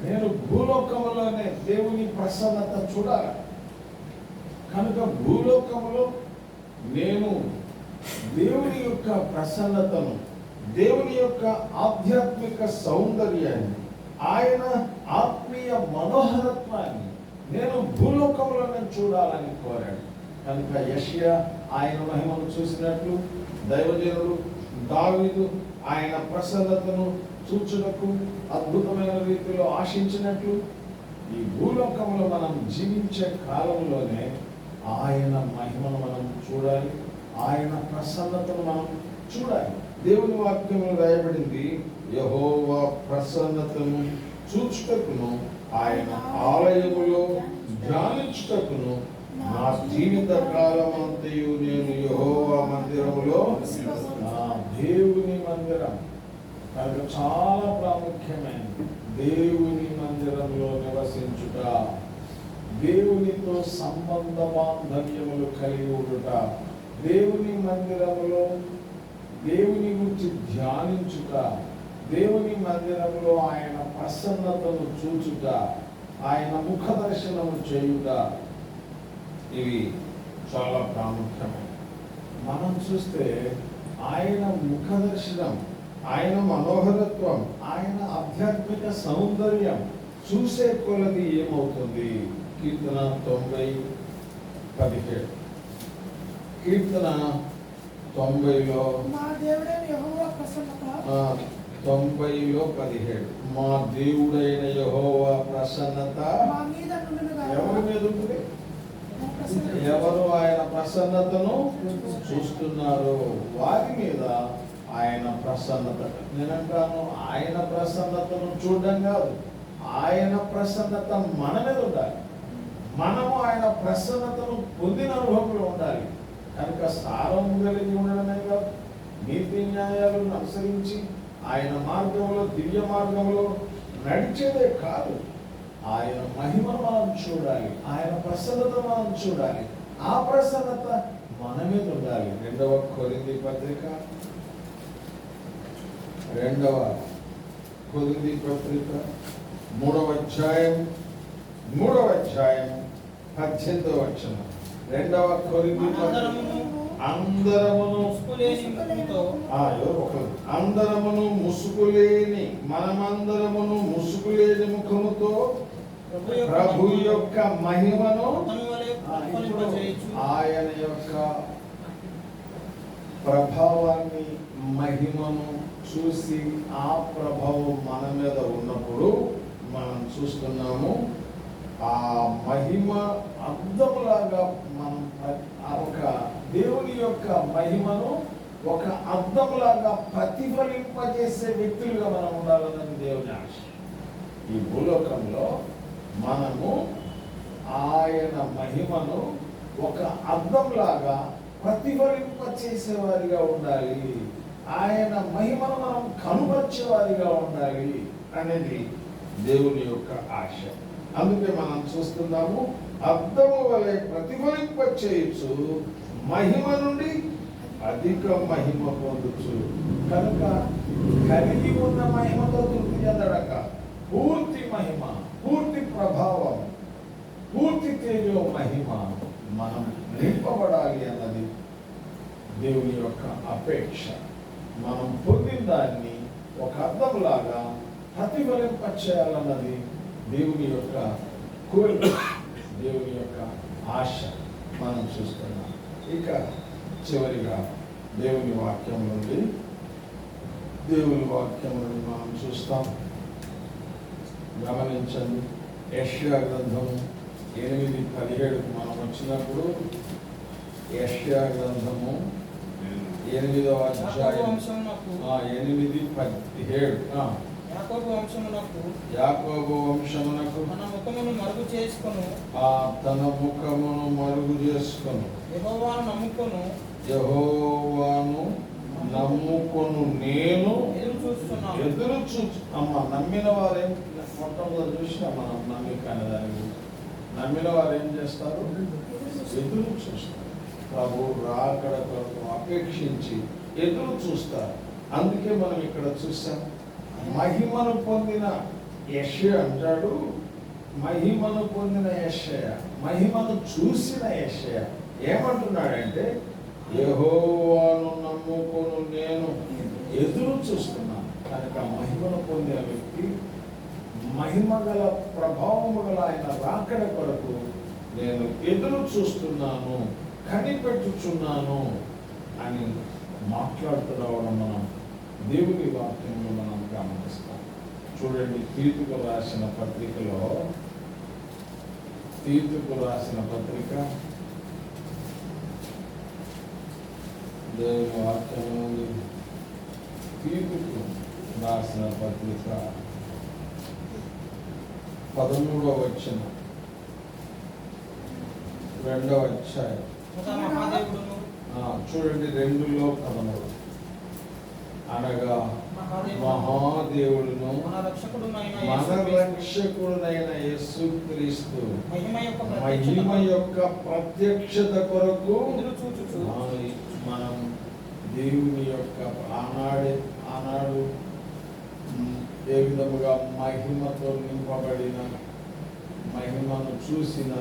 నేను భూలోకంలోనే దేవుని ప్రసన్నత చూడాలి. కనుక భూలోకంలో నేను దేవుని యొక్క ప్రసన్నతను, దేవుని యొక్క ఆధ్యాత్మిక సౌందర్యాన్ని, ఆయన ఆత్మీయ మనోహరత్వాన్ని నేను భూలోకంలోనే చూడాలని కోరాడు. కనుక యెషయా ఆయన మహిమను చూసినట్లు దైవజనుడు దావీదు ఆయన ప్రసన్నతను చూచుటకు అద్భుతమైన రీతిలో ఆశించినట్లు ఈ భూలోకంలో మనం జీవించే కాలంలోనే ఆయన మహిమను మనం చూడాలి, ఆయన ప్రసన్నతను మనం చూడాలి. దేవుని వాక్యంలో రాయబడింది యెహోవా ప్రసన్నతను చూచుటకును ఆయన ఆలయములో ధ్యానించుటకును నా జీవిత కాలమంతయు నేను యెహోవా మందిరములో దేవుని మందిరం కనుక చాలా ప్రాముఖ్యమైనది. దేవుని మందిరంలో నివసించుట, దేవునితో సంబంధ బాంధవ్యములు కలిగి ఉండుట, దేవుని మందిరములో దేవుని గురించి ధ్యానించుట, దేవుని మందిరంలో ఆయన ప్రసన్నతను చూచుట, ఆయన ముఖ దర్శనము చేయుట, ఇవి చాలా ప్రాముఖ్యమైనవి. మనం చూస్తే ఆయన ముఖ దర్శనం, ఆయన మనోహరత్వం, ఆయన ఆధ్యాత్మిక సౌందర్యం చూసే కొలది ఏమవుతుంది? కీర్తన 90:17. కీర్తన 90లో మా దేవుడైన యెహోవా ప్రసన్నత 90:17 మా దేవుడైన యెహోవా ప్రసన్నత మా మీద నుండునుగాక. ఎవరి మీద ఉంటుంది? నా ప్రసన్నత ఎవరు ఆయన ప్రసన్నతను చూస్తున్నారు వారి మీద ఆయన ప్రసన్నత. నేనంటాను ఆయన ప్రసన్నతను చూడడం కాదు, ఆయన ప్రసన్నత మన మీద ఉండాలి. మనము ఆయన ప్రసన్నతను పొందిన అనుభవంలో ఉండాలి. కనుక సారం కలిగి ఉండడమే కాదు, నీతి న్యాయాలను అనుసరించి ఆయన మార్గంలో, దివ్య మార్గంలో నడిచేదే కాదు, ఆయన మహిమను మనం చూడాలి, ఆయన ప్రసన్నత మనం చూడాలి. ఆ ప్రసన్నత మన మీద ఉండాలి. 2వ కొరింథీ పత్రిక 3వ అధ్యాయం 18వ వచనం. 2వ కొరింథీ అందరమును అందరమును ముసుగులేని మనమందరమును ముసుగులేని ముఖముతో ప్రభు యొక్క మహిమను ఆయన యొక్క ప్రభావాన్ని మహిమను చూసి ఆ ప్రభావం మన మీద ఉన్నప్పుడు మనం చూస్తున్నాము ఆ మహిమ అద్దములాగా మనం ఒక దేవుని యొక్క మహిమను ఒక అద్దములాగా ప్రతిఫలింపజేసే వ్యక్తులుగా మనం ఉండాలన్నది దేవుని ఆశ. ఈ భూలోకంలో మనము ఆయన మహిమను ఒక అద్దంలాగా ప్రతిఫలింపచేసేవారిగా ఉండాలి, ఆయన మహిమను మనం కనుపరిచేవారిగా ఉండాలి అనేది దేవుని యొక్క ఆశ. అందుకే మనం చూస్తున్నాము అద్దము వలె ప్రతిఫలింపచేయచ్చు, మహిమ నుండి అధిక మహిమ పొందొచ్చు. కనుక కలిగి ఉన్న మహిమతో తృప్తి చెందడక పూర్తి మహిమ, పూర్తి ప్రభావం, పూర్తి తేజో మహిమ మనం నింపబడాలి అన్నది దేవుని యొక్క అపేక్ష. మనం పొందిన దాన్ని ఒక అర్థంలాగా ప్రతిఫలింపచేయాలన్నది దేవుని యొక్క కోరిక, దేవుని యొక్క ఆశ మనం చూస్తున్నాం. ఇక చివరిగా దేవుని వాక్యం నుండి మనం చూస్తాం. గమనించండి, యెషయా గ్రంథము 8:17 మనం వచ్చినప్పుడు యెషయా గ్రంథము 8వ అధ్యాయం 8:17 యాకోబు వంశమునకు యాకోబు వంశమునకు మన ముఖమును మరుగు చేసుకొను తన ముఖమును మరుగు చేసుకొను యెహోవాను నమ్ముకొను యెహోవాను నమ్ముకొను నేను ఎదురు చూస్తున్నాను. అమ్మ నమ్మిన వారేం మొట్టమొదటి చూసినా మనం నమ్మిక అనే దాని గురించి నమ్మిన వారు ఏం చేస్తారు? ఎదురు చూస్తారు. ప్రభు రాకడ కొరకు అపేక్షించి ఎదురు చూస్తారు. అందుకే మనం ఇక్కడ చూసాం, మహిమను పొందిన యెషయా అంటాడు, మహిమను పొందిన యెషయా, మహిమను చూసిన యెషయా ఏమంటున్నాడంటే, యెహోవాను నమ్ముకొను నేను ఎదురు చూస్తున్నాను. కనుక మహిమను పొందిన వ్యక్తి మహిమ గల ప్రభావము గల ఆయన రాకడ కొరకు నేను ఎదురు చూస్తున్నాను, కనిపెట్టుచున్నాను అని మాట్లాడుతురావడం మనం దేవుని వాక్యంలో మనం గమనిస్తాం. చూడండి, తీతుకు రాసిన పత్రికలో, తీతుకు రాసిన పత్రిక దేవుని వాక్యం ఉంది. తీతుకు రాసిన పత్రిక 13వ వచనం, 2వ అధ్యాయం. మహాదేవుడును చూడండి, 2:13 అనగా మహాదేవుడును మన రక్షకుడునైన యేసుక్రీస్తు మహిమ యొక్క ప్రత్యక్షత కొరకు ఎదురు చూచుచు మనం దేవుని యొక్క ఆనాడు ఏ విధముగా మహిమతో నింపబడిన, మహిమను చూసిన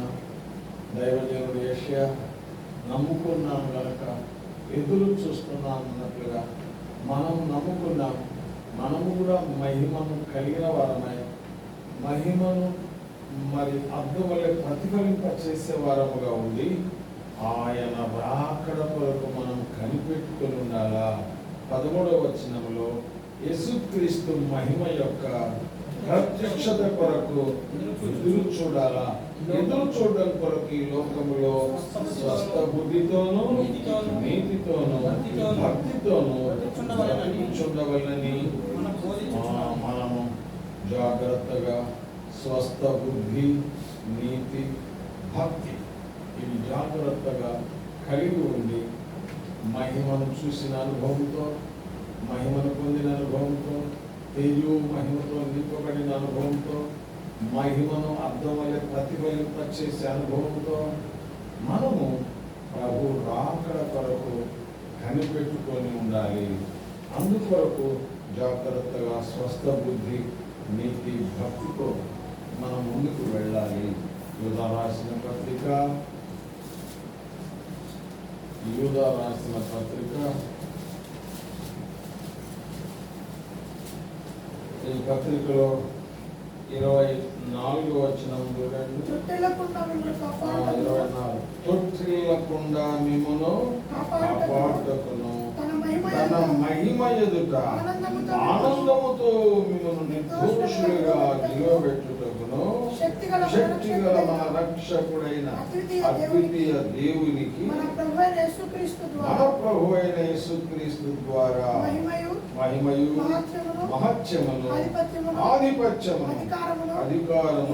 దైవజనుడు యెషయా నమ్ముకున్నాను కనుక ఎదురు చూస్తున్నాను అన్నట్లుగా మనం నమ్ముకున్నాం. మనము కూడా మహిమను కలిగిన వారమై మహిమను మరి అద్దం వల్లే ప్రతిఫలింప చేసే వారముగా ఉండి ఆయన రాకడ కొరకు మనం కనిపెట్టుకుని ఉండాలా. 13వ వచనంలో యేసుక్రీస్తు మహిమ యొక్క ప్రత్యక్షత కొరకు ఎదురు చూడాలా. ఎదురు చూడడం కొరకు ఈ లోకములో స్వస్థ బుద్ధితోనూ నీతితోనూ భక్తితోనూ చూడవలనని మనము జాగ్రత్తగా స్వస్థ బుద్ధి, నీతి, భక్తి ఇవి జాగ్రత్తగా కలిగి ఉండి మహిమను చూసిన అనుభవంతో, మహిమను పొందిన అనుభవంతో, తేజు మహిమతో నింపబడిన అనుభవంతో, మహిమను అర్థం వల్ల ప్రతిఫలింప చేసే అనుభవంతో మనము ప్రభు రాకడ కొరకు కనిపెట్టుకొని ఉండాలి. అందుకొరకు జాగ్రత్తగా స్వస్థ బుద్ధి, నీతి, భక్తితో మనం ముందుకు వెళ్ళాలి. యూదా రాసిన పత్రిక ఈ పత్రికలో 24వ వచనం చూడండి. తొట్టిల్లకుండా మిమ్మల్ని కాపాడుటకు 24 తొట్టిల్లకుండా మిమ్మును కాపాడుటకును తన మహిమ ఎదుట ఆనందముతో మిమ్మల్ని నిర్దోషులుగా నిలబెట్టుటకును శక్తిగల మన రక్షకుడైన అద్వితీయ దేవునికి మన ప్రభువైన యేసుక్రీస్తు ద్వారా మహిమయు మహత్యమును ఆధిపత్యమును అధికారమును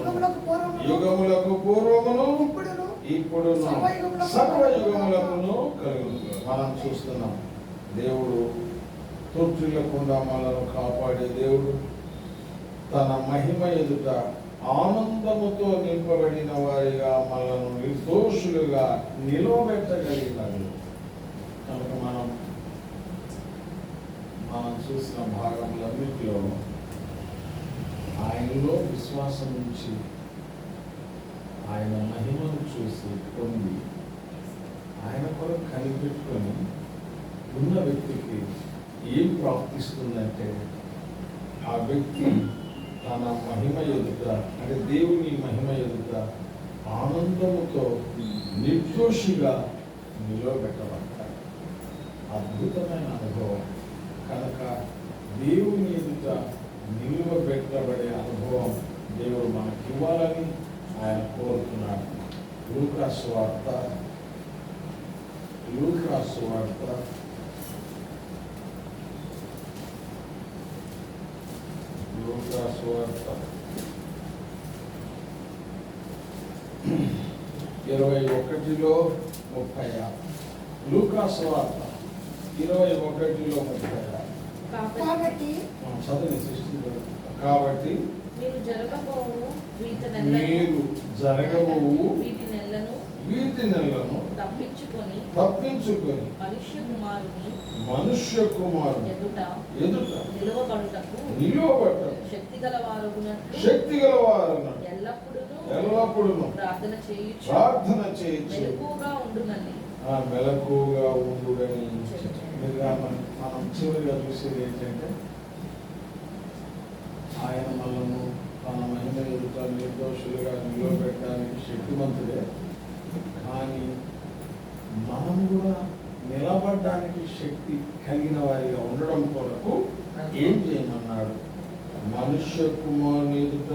యుగములకు పూర్వమును ఇప్పుడును సర్వయుగములకును కలుగును. మనం చూస్తున్నాం, దేవుడు తొట్టిల్లకుండా మనల్ని కాపాడే దేవుడు తన మహిమ ఎదుట ఆనందముతో నింపబడిన వారిగా మనల్ని నిర్దోషులుగా నిలవబెట్టగలిగినాడు. కనుక మనం చూసిన భాగములన్నిటిలో ఆయనలో విశ్వాసం నుంచి ఆయన మహిమను చూసి పొంది ఆయన కొరకు కనిపెట్టుకొని ఉన్న వ్యక్తికి ఏం ప్రాప్తిస్తుందంటే, ఆ వ్యక్తి తన మహిమ ఎదుట, అంటే దేవుని మహిమ ఎదుట ఆనందముతో నిర్దోషిగా నిలవబెట్టబడతాడు. అద్భుతమైన అనుభవం. కనుక దేవుని ఎదుట నిలువబెట్టబడే అనుభవం దేవుడు మనకి ఇవ్వాలని ఆయన కోరుతున్నాడు. లూకా సువార్త 21 లూకా సువార్త 21:36. లూకా సువార్త 21:36. కాబట్టి చదివి 16. కాబట్టి మీరు జరగబోవు మీరు జరగబోవు వీటి నెలను వీటి నెలను తప్పించుకొని తప్పించుకొని మనుష్య కుమారుని ఎదుట నిలువబడుటకు నిలువబడ్డారు. శక్తి గలవారగునట్లు ఎల్లప్పుడూ ప్రార్థన చేయుచు మెలకువగా ఉండునని మెలకుగా ఉండుడని. మనం చివరిగా చూసేది ఏంటంటే ఆయన మనల్ని తన మహిమ ఎదుట నిర్దోషులుగా నిలబెట్టడానికి శక్తిమంతుడే. కానీ మనం కూడా నిలబడడానికి శక్తి కలిగిన వారిగా ఉండడం కొరకు ఏం చేయమన్నాడు? మనుష్య కుమారుని ఎదుట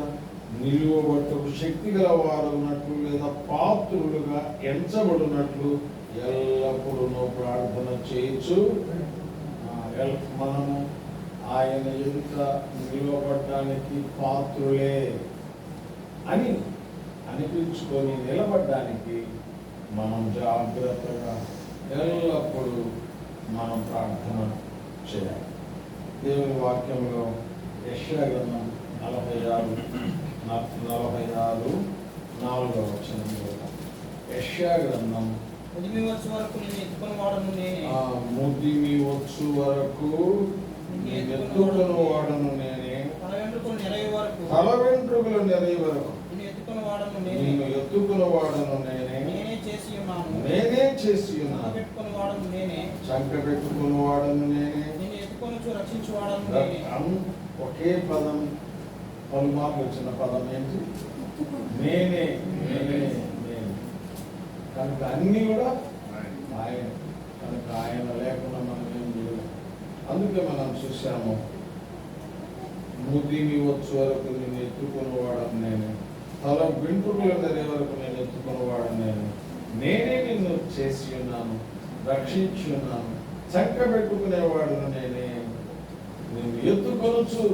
నిలువబట్టకు శక్తి గల వారు ఉన్నట్లు లేదా పాత్రులుగా ఎంచబడినట్లు ఎల్లప్పుడూ ప్రార్థన చేయొచ్చు. మనము ఆయన ఎదుట నిలబడడానికి పాత్రులే అని అనిపించుకొని నిలబడడానికి మనం జాగ్రత్తగా ఎల్లప్పుడూ మనం ప్రార్థన చేయాలి. దేవుని వాక్యంలో యెషయా గ్రంథం 46:4 యెషయా గ్రంథం ముదిమి వచ్చు వరకు నేను ఎత్తుకొని వాడను నేనే. ముదిమి వచ్చు వరకు నేను ఎత్తుకొని వాడను నేనే. తల వెంట్రుకలు నెరవే వరకు తల వెంట్రుకలు నెరవే వరకు నేను ఎత్తుకొని వాడను నేనే. నేను ఎత్తుకుని వాడను నేనే. నేనే చేసి ఉన్నాను. నేనే చేసి ఉన్నాను. పెట్టుకొని వాడను నేనే. చంక పెట్టుకుని వాడను నేనే. నేను ఎత్తుకొని రక్షించి వాడను నేనే. ఒకే పదం పలుమార్లు వచ్చిన పదం ఏంటి? నేనే నేనే నేను. కనుక అన్నీ కూడా ఆయన. కనుక ఆయన లేకుండా మనం ఏం చేయలేము. అందుకే మనం చూసాము, ముదిమి వచ్చు వరకు నేను ఎత్తుకుని వాడను నేనే. తల వెంట్రుకలు నెరే వరకు నేను ఎత్తుకుని వాడను నేనే నిన్ను చేసి ఉన్నాను, రక్షించి ఉన్నాను, చంక పెట్టుకునేవాడును నేనే. నేను ఎత్తుకొనుచు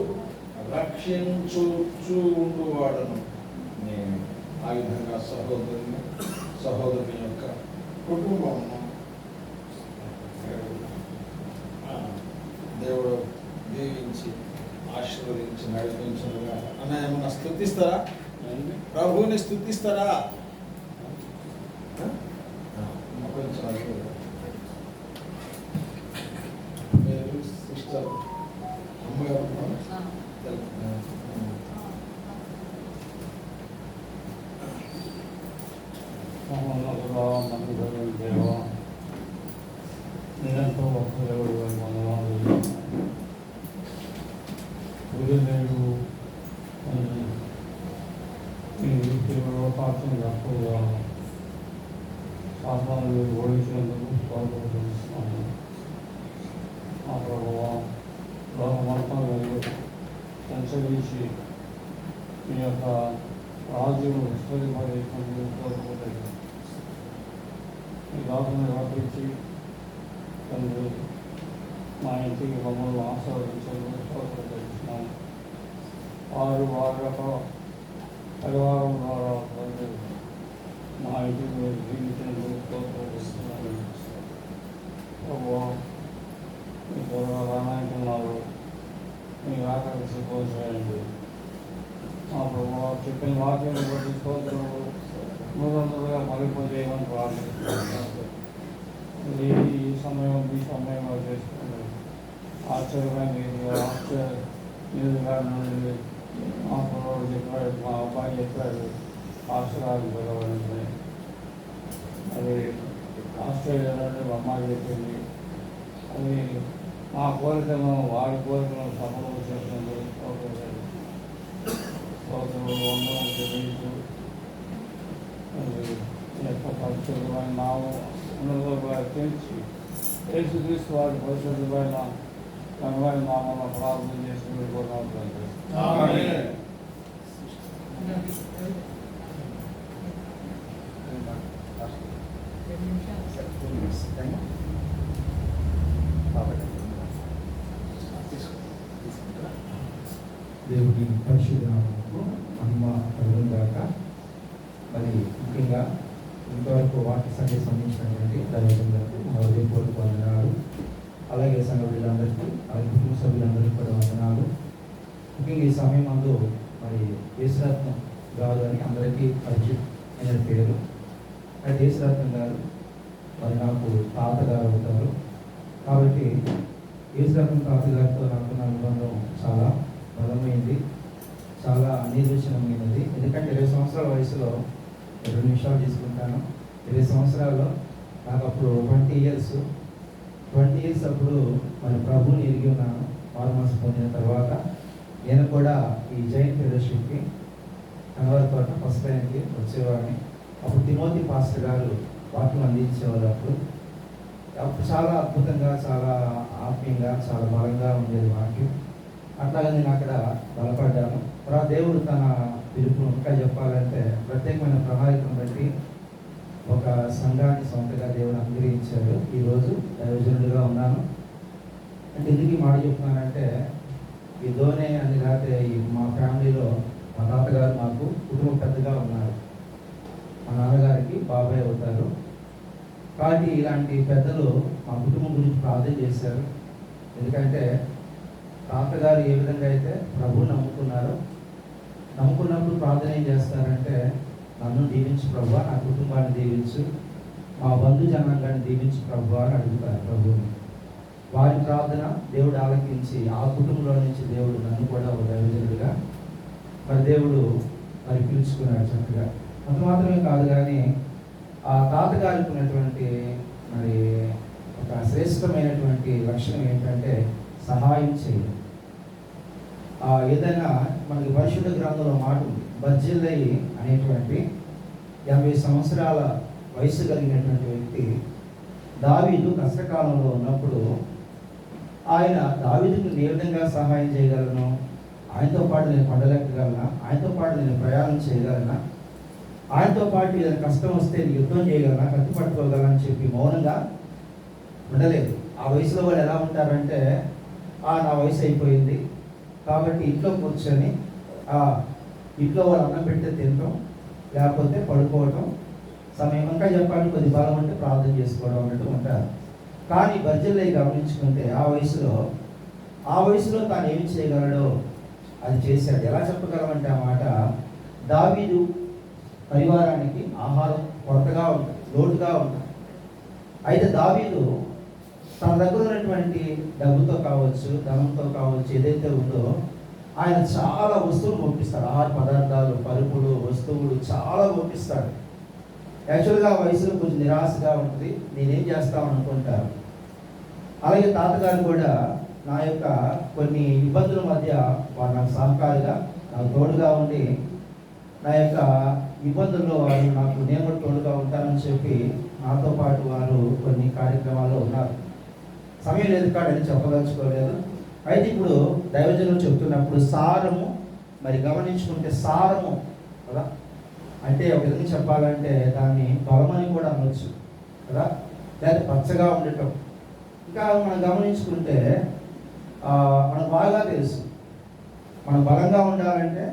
రక్షించుచు ఉండువాడను నేను. ఆ విధంగా సహోదరుని యొక్క కుటుంబము దేవుడు దీవించి ఆశీర్వదించి నడిపించుగా. అన్న ఏమన్నా స్తుతిస్తారా? ప్రభువుని స్తుతిస్తారా? కొంచెం మీరు సిస్టర్ అమ్మగారు సాధారణ ఓడించినందుకు స్వాగతిస్తున్నాను. ఆ ప్రభువా, లోకమంతా సంచరించి మీ యొక్క రాజ్యం విస్తరింపజేసినందుకు కోరుకోలేదు. ఈ రాజును రప్పించి తండ్రి మా ఇంటికి మమ్మల్ని ఆశీర్వదించేందుకు కోరుకుంటున్నాను. వారి యొక్క పరివారం ద్వారా తండ్రి మా ఇంటికి మీరు జీవించేందుకు కోరుకుంటున్నాను. ప్రభువా, మీ త్వరగా రానాయకున్నారు, మీ ఆకలి సిద్ధం చేయండి. మా ప్రభువా, చెప్పిన వాక్యం బట్టి స్తోత్రములు నూతనంగా మరిపోజేయమని ప్రార్థిస్తున్నాను. ఈ సమయంలో చేసుకుని ఆశ్చర్యగా నుండి మా పిల్లలు చెప్పాడు, మా అబ్బాయి చెప్పాడు, ఆశ్చర్యాలు పిలవడండి. అది ఆస్ట్రేలియా నుండి మా అమ్మాయి చెప్పింది. అది మా కోరికలను వారి కోరికలను సఫలం చేస్తుంది. వందనం తెలియదు యొక్క పరిశుద్ధమైన నామం ఉన్నత తెలిసి యేసుక్రీస్తు వారి పరిశుద్ధమైన ఘనమైన నామంలో ప్రార్థన చేసి మీరు కూడా దేవుడి పరిశుద్ధ నామమునకు మహిమ కలుగును గాక. మరి ముఖ్యంగా ఇంతవరకు వాక్య సందేశం అందించినటువంటి దైవజనులకు మా హృదయపూర్వక వందనాలు. అలాగే సంఘ బిడ్డలందరికీ, అలాగే కుటుంబ సభ్యులందరికీ కూడా వందనాలు. ముఖ్యంగా ఈ సమయం అందు మరి యేసురత్నం గారు అని అందరికీ పరిచయమైన పేరు. అయితే యేసురత్నం గారు మరి నాకు తాతగారు అవుతారు. కాబట్టి యేసురత్నం తాతగారితో నాకున్న అనుబంధం చాలా బలమైంది, చాలా అనిర్వచనమైనది. ఎందుకంటే 20 సంవత్సరాల వయసులో 2 నిమిషాలు తీసుకుంటాను. 20 సంవత్సరాల్లో నాకు అప్పుడు 20 ఇయర్స్ అప్పుడు మరి ప్రభువుని ఎరిగి ఉన్నాను. మారుమనసు పొందిన తర్వాత నేను కూడా ఈ జైన్ ఫెలోషిప్కి కనవర తోట ఫస్ట్ టైంకి వచ్చేవాడిని. అప్పుడు తిమోతి పాస్టర్ గారు వాక్యం అందించేవారు. అప్పుడు చాలా అద్భుతంగా, చాలా ఆత్మీయంగా, చాలా బలంగా ఉండేది వాక్యం. అట్లాగే నేను అక్కడ బలపడ్డాను. తర్వాత దేవుడు తన పిలుపును ఇంకా చెప్పాలంటే ప్రత్యేకమైన ప్రణాళికను బట్టి ఒక సంఘాన్ని సొంతగా దేవుడు అనుగ్రహించాడు. ఈరోజు దైవజనుడిగా ఉన్నాను. అంటే ఎందుకు ఈ మాట చెప్తున్నానంటే, ఈ ధోనే అని రాతే మా ఫ్యామిలీలో మా తాతగారు మాకు కుటుంబ పెద్దగా ఉన్నారు. మా నాన్నగారికి బాబాయ్ అవుతారు. కాబట్టి ఇలాంటి పెద్దలు మా కుటుంబం గురించి ప్రార్థన చేశారు. ఎందుకంటే తాతగారు ఏ విధంగా అయితే ప్రభువుని నమ్ముకున్నప్పుడు ప్రార్థన ఏం చేస్తారంటే, నన్ను దీవించు ప్రభువా, నా కుటుంబాన్ని దీవించు, మా బంధు జనాంగాన్ని దీవించు ప్రభువా అని అడుగుతారు ప్రభువుని. వారి ప్రార్థన దేవుడు ఆలకించి ఆ కుటుంబంలో నుంచి దేవుడు నన్ను కూడా ఒక దైవజనుడిగా మరి దేవుడు మరి పిలుచుకున్నాడు చక్కగా. అంత మాత్రమే కాదు, కానీ ఆ తాతగారికి ఉన్నటువంటి మరి ఒక శ్రేష్టమైనటువంటి లక్షణం ఏంటంటే సహాయం చేయడం. ఏదైనా మనకి పరిశుద్ధ గ్రంథంలో మాట ఉంది, బర్జిల్లయి అనేటువంటి 80 సంవత్సరాల వయసు కలిగినటువంటి వ్యక్తి దావీదు కష్టకాలంలో ఉన్నప్పుడు ఆయన దావీదుకు ఏ విధంగా సహాయం చేయగలను, ఆయనతో పాటు నేను పండలెక్కగలనా, ఆయనతో పాటు నేను ప్రయాణం చేయగలనా, ఆయనతో పాటు ఏదైనా కష్టం వస్తే యుద్ధం చేయగలనా, కత్తి పట్టుకోగలనా అని చెప్పి మౌనంగా ఉండలేదు. ఆ వయసులో వాళ్ళు ఎలా ఉంటారంటే, నా వయసు అయిపోయింది కాబట్టి ఇంట్లో కూర్చొని ఇంట్లో వాళ్ళు అన్నం పెడితే తినటం, లేకపోతే పడుకోవటం, సమయం ఇంకా చెప్పాలి కొద్ది బలం అంటే ప్రార్థన చేసుకోవడం అన్నట్టు ఉంటారు. కానీ బర్జిల్లయి గమనించుకుంటే ఆ వయసులో తాను ఏమి చేయగలడో అది చేశాడు. ఎలా చెప్పగలమంటే ఆ మాట, దావీదు పరివారానికి ఆహారం కొరతగా ఉంటుంది, లోటుగా ఉంటుంది. అయితే దావీదు తన దగ్గర ఉన్నటువంటి డబ్బుతో కావచ్చు, ధనంతో కావచ్చు, ఏదైతే ఉందో ఆయన చాలా వస్తువులు పంపిస్తాడు. ఆహార పదార్థాలు, పరుపులు, వస్తువులు చాలా పంపిస్తాడు. యాక్చువల్గా ఆ వయసులో కొంచెం నిరాశగా ఉంటుంది, నేనేం చేస్తామని అనుకుంటారు. అలాగే తాతగారు కూడా నా యొక్క కొన్ని ఇబ్బందుల మధ్య వారు నాకు సహకారిగా, నాకు తోడుగా ఉండి నా యొక్క ఇబ్బందుల్లో వారు నేను కూడా తోడుగా ఉంటానని చెప్పి నాతో పాటు వారు కొన్ని కార్యక్రమాల్లో ఉన్నారు. సమయం లేదు కాడని చెప్పదలుచుకోలేదు. అయితే ఇప్పుడు దైవజనులు చెప్తున్నప్పుడు సారము మరి గమనించుకుంటే సారము కదా, అంటే ఒక విధంగా చెప్పాలంటే దాన్ని బలమని కూడా అనవచ్చు కదా, లేదా పచ్చగా ఉండటం. ఇంకా మనం గమనించుకుంటే మనకు బాగా తెలుసు, మనం బలంగా ఉండాలంటే,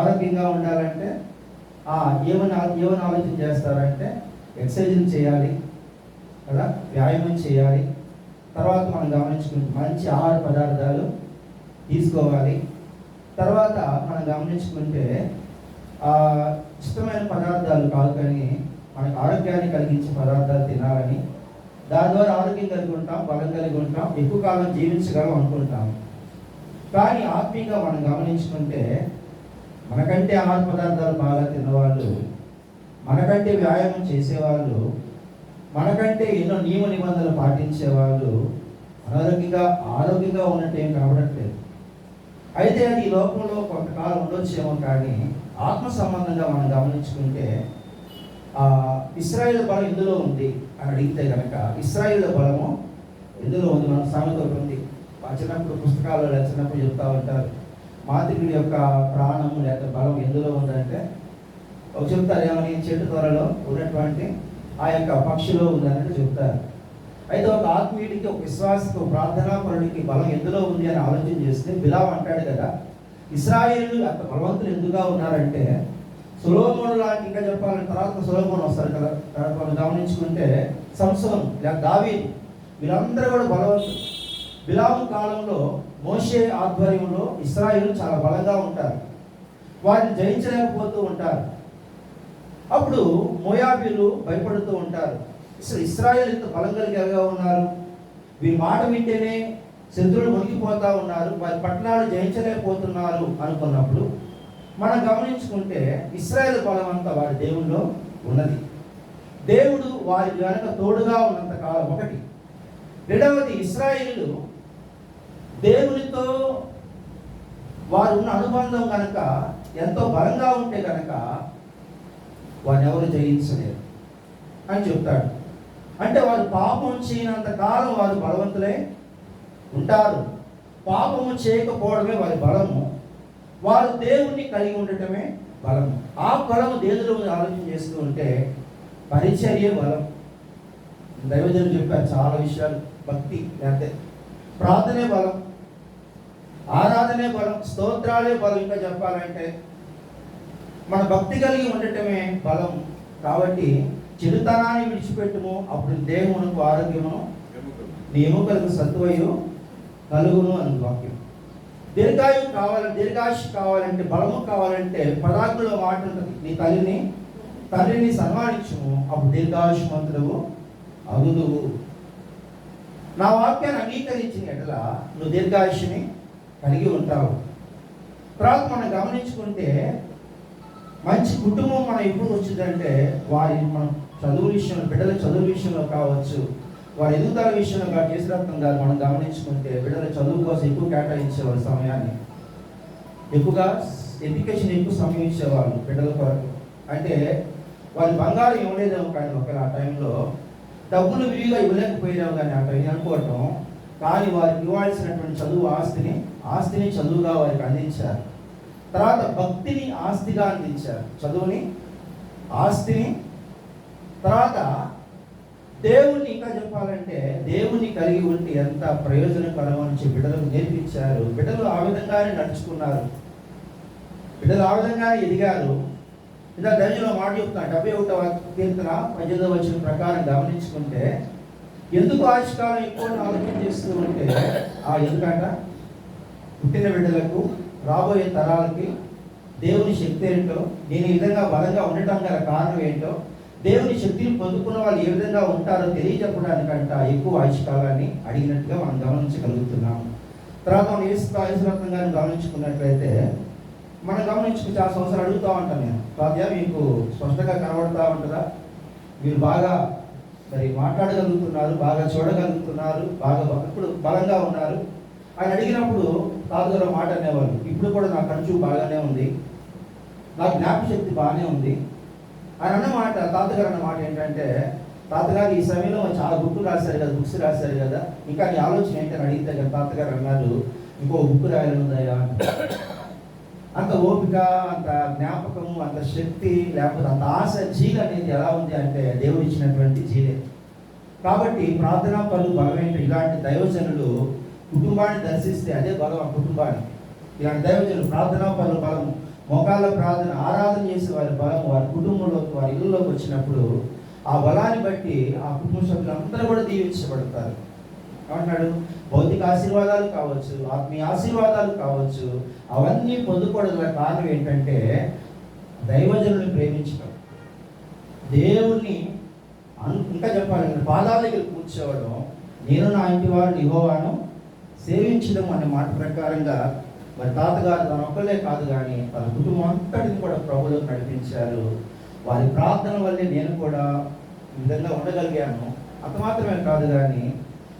ఆరోగ్యంగా ఉండాలంటే ఏమని ఆలోచన చేస్తారంటే ఎక్సర్సైజులు చేయాలి కదా, వ్యాయామం చేయాలి. తర్వాత మనం గమనించుకుంటే మంచి ఆహార పదార్థాలు తీసుకోవాలి. తర్వాత మనం గమనించుకుంటే ఇష్టమైన పదార్థాలు కాదు, కానీ మనకు ఆరోగ్యాన్ని కలిగించే పదార్థాలు తినాలని, దాని ద్వారా ఆరోగ్యం కలిగి ఉంటాం, బలం కలిగి ఉంటాం, ఎక్కువ కాలం జీవించగలం అనుకుంటాం. కానీ ఆత్మీయంగా మనం గమనించుకుంటే మనకంటే ఆహార పదార్థాలు బాగా తిన్నవాళ్ళు, మనకంటే వ్యాయామం చేసేవాళ్ళు, మనకంటే ఎన్నో నియమ నిబంధనలు పాటించేవాళ్ళు ఆరోగ్యంగా ఉన్నట్టు ఏం కనబడట్లేదు. అయితే అది ఈ లోకంలో కొంతకాలం ఉండొచ్చేమో, కానీ ఆత్మ సంబంధంగా మనం గమనించుకుంటే ఇశ్రాయేలు బలం ఎందులో ఉంది అని అడిగితే కనుక ఇశ్రాయేలు బలము ఎందులో ఉంది. మన సామెత ఒకటి ఉంది, చిన్నప్పుడు పుస్తకాల్లో చిన్నప్పుడు చెప్తా ఉంటారు, మాతృకుడి యొక్క ప్రాణము లేక బలం ఎందులో ఉందంటే ఒక చెప్తారు ఏమని, చెట్టు త్వరలో ఉన్నటువంటి ఆ యొక్క పక్షిలో ఉందన్నట్టు చెప్తారు. అయితే ఒక ఆత్మీయుడికి, ఒక విశ్వాసకు, ప్రార్థనాపరుడికి బలం ఎందులో ఉంది అని ఆలోచన చేస్తే బిలాం అంటాడు కదా, ఇశ్రాయేలు అంత బలవంతులు ఎందుకుగా ఉన్నారంటే సొలొమోను లాంటి, ఇంకా చెప్పాలంటే తర్వాత సొలొమోను వస్తారు కదా, తర్వాత మనం గమనించుకుంటే సంసోను లేదా దావీదు వీళ్ళందరూ కూడా బలవంతులు. బిలాము కాలంలో మోషే ఆధ్వర్యంలో ఇశ్రాయేలు చాలా బలంగా ఉంటారు, వారిని జయించలేకపోతూ ఉంటారు. అప్పుడు మోయాబీలు భయపడుతూ ఉంటారు, ఇశ్రాయేలు ఇంత బలం కలిగిగా ఉన్నారు, వీరి మాట వింటేనే శత్రువులు మునిగిపోతా ఉన్నారు, వారి పట్టణాలు జయించలేకపోతున్నారు అనుకున్నప్పుడు మనం గమనించుకుంటే ఇశ్రాయేలు బలం అంతా వారి దేవుల్లో ఉన్నది. దేవుడు వారి వెనక తోడుగా ఉన్నంత కాలం ఒకటి. రెండవది, ఇశ్రాయేలు దేవునితో వారు ఉన్న అనుబంధం కనుక ఎంతో బలంగా ఉంటే కనుక వారిని ఎవరు జయించలేరు అని చెప్తాడు. అంటే వారు పాపం చేయనంత కాలం వారు బలవంతులై ఉంటారు. పాపము చేయకపోవడమే వారి బలము, వారు దేవుణ్ణి కలిగి ఉండటమే బలము. ఆ బలము దేవుడు ఆలోచన చేస్తూ ఉంటే పరిచర్య బలం. దైవజనులు చెప్పారు చాలా విషయాలు, భక్తి లేకపోతే ప్రార్థనే బలం, ఆరాధనే బలం, స్తోత్రాలే బలం. ఇంకా చెప్పాలంటే మన భక్తి కలిగి ఉండటమే బలం. కాబట్టి చెడుతనాన్ని విడిచిపెట్టుము, అప్పుడు దేహమునకు ఆరోగ్యమును నీ ఎముకలకు సత్తువయు కలుగును అని వాక్యం. దీర్ఘాయువు కావాలంటే, దీర్ఘాయుష్ కావాలంటే, బలము కావాలంటే పదార్థంలో మాట ఉంటుంది, నీ తండ్రిని సన్మానించుము, అప్పుడు దీర్ఘాయుష్మంతుడు అగుదువు. నా వాక్యాన్ని అంగీకరించిన ఎడల నువ్వు దీర్ఘాయుష్ని కలిగి ఉంటావు. తర్వాత మనం గమనించుకుంటే మంచి కుటుంబం మనం ఎప్పుడు వచ్చిందంటే వారి మనం చదువు విషయంలో, బిడ్డల చదువు విషయంలో కావచ్చు, వారి ఎదుగుదల విషయంలో చేసిరత్నం గారు మనం గమనించుకుంటే బిడ్డల చదువు కోసం ఎక్కువ కేటాయించేవారు సమయాన్ని, ఎక్కువగా ఎడ్యుకేషన్ ఎక్కువ సమయం ఇచ్చేవాళ్ళు బిడ్డల కొరకు. అంటే వారి బంగారం ఇవ్వలేదేమో కానీ ఒకవేళ ఆ టైంలో డబ్బులు విరిగా ఇవ్వలేకపోయినాము కానీ ఆ టైం అనుకోవటం, కానీ వారికి ఇవ్వాల్సినటువంటి చదువు ఆస్తిని చదువుగా వారికి అందించారు. తర్వాత భక్తిని ఆస్తిగా అందించారు, చదువుని ఆస్తిని. తర్వాత దేవుణ్ణి, ఇంకా చెప్పాలంటే దేవుణ్ణి కలిగి ఉంటే ఎంత ప్రయోజనకరం అని బిడ్డలకు నేర్పించారు. బిడ్డలు ఆ విధంగానే నడుచుకున్నారు, బిడ్డలు ఆ విధంగానే ఎదిగారు. ఇలా దైవజనుల మాట చెప్తున్నా 71వ కీర్తన 18వ వచనం ప్రకారం గమనించుకుంటే ఎందుకు ఆయుష్కాలం ఎక్కువ ఆలోచన చేస్తూ ఉంటే ఎందుకంట పుట్టిన బిడ్డలకు రాబోయే తరాలకి దేవుని శక్తి ఏంటో, నేను ఈ విధంగా బలంగా ఉండటం గల కారణం ఏంటో, దేవుని శక్తిని పొందుకున్న వాళ్ళు ఏ విధంగా ఉంటారో తెలియజెప్పడానికంట ఎక్కువ ఆయుష్కాలాన్ని అడిగినట్టుగా మనం గమనించగలుగుతున్నాము. తర్వాత మనం యేసురత్నం గారిని గమనించుకున్నట్లయితే మనం గమనించుకుని చాలా సంవత్సరాలు అడుగుతూ ఉంటాను నేను, తాతయ్య మీకు స్పష్టంగా కనబడుతూ ఉంటుందా, మీరు బాగా మరి మాట్లాడగలుగుతున్నారు, బాగా చూడగలుగుతున్నారు, బాగా ఇప్పుడు బలంగా ఉన్నారు అని అడిగినప్పుడు తాతగారు మాట అనేవాళ్ళు, ఇప్పుడు కూడా నా కనుచూపు బాగానే ఉంది, నా జ్ఞాపశక్తి బాగానే ఉంది అని అన్నమాట. తాతగారు అన్నమాట ఏంటంటే, తాతగారు ఈ సమయంలో చాలా బుక్లు రాశారు కదా, బుక్స్ రాశారు కదా, ఇంకా నీ ఆలోచన ఏంటని అడిగితే కదా తాతగారు అన్నారు, ఇంకో బుక్ రాయాలనుందయ్యా. అంత ఓపిక, అంత జ్ఞాపకము, అంత శక్తి, లేకపోతే అంత ఆశ, జీలు అనేది ఎలా ఉంది అంటే దేవుడు ఇచ్చినటువంటి జీలే. కాబట్టి ప్రార్థనా పనులు బలమైన ఇలాంటి దైవజనులు కుటుంబాన్ని దర్శిస్తే అదే బలం ఆ కుటుంబానికి. ఇలాంటి దైవజనులు ప్రార్థనా పనులు బలం, మోకాళ్ళ ప్రార్థన ఆరాధన చేసే వారి బలం వారి కుటుంబంలోకి, వారి ఇళ్ళలోకి వచ్చినప్పుడు ఆ బలాన్ని బట్టి ఆ కుటుంబ సభ్యులందరూ కూడా దీవించబడతారు. ఏమంటున్నాడు, భౌతిక ఆశీర్వాదాలు కావచ్చు, ఆత్మీయ ఆశీర్వాదాలు కావచ్చు, అవన్నీ పొందుకోవడం కారణం ఏంటంటే దైవజనుల్ని ప్రేమించడం, దేవుణ్ణి ఇంకా చెప్పాలంటే పాదాల దగ్గర కూర్చోవడం, నేను నా ఇంటి వారిని యెహోవాను సేవించడం అనే మాట ప్రకారంగా మరి తాతగారు తన ఒక్కలే కాదు కానీ తన కుటుంబం అంతటిని కూడా ప్రభువులోకి నడిపించారు. వారి ప్రార్థన వల్లే నేను కూడా ఈ విధంగా ఉండగలిగాను. అంత మాత్రమే కాదు కానీ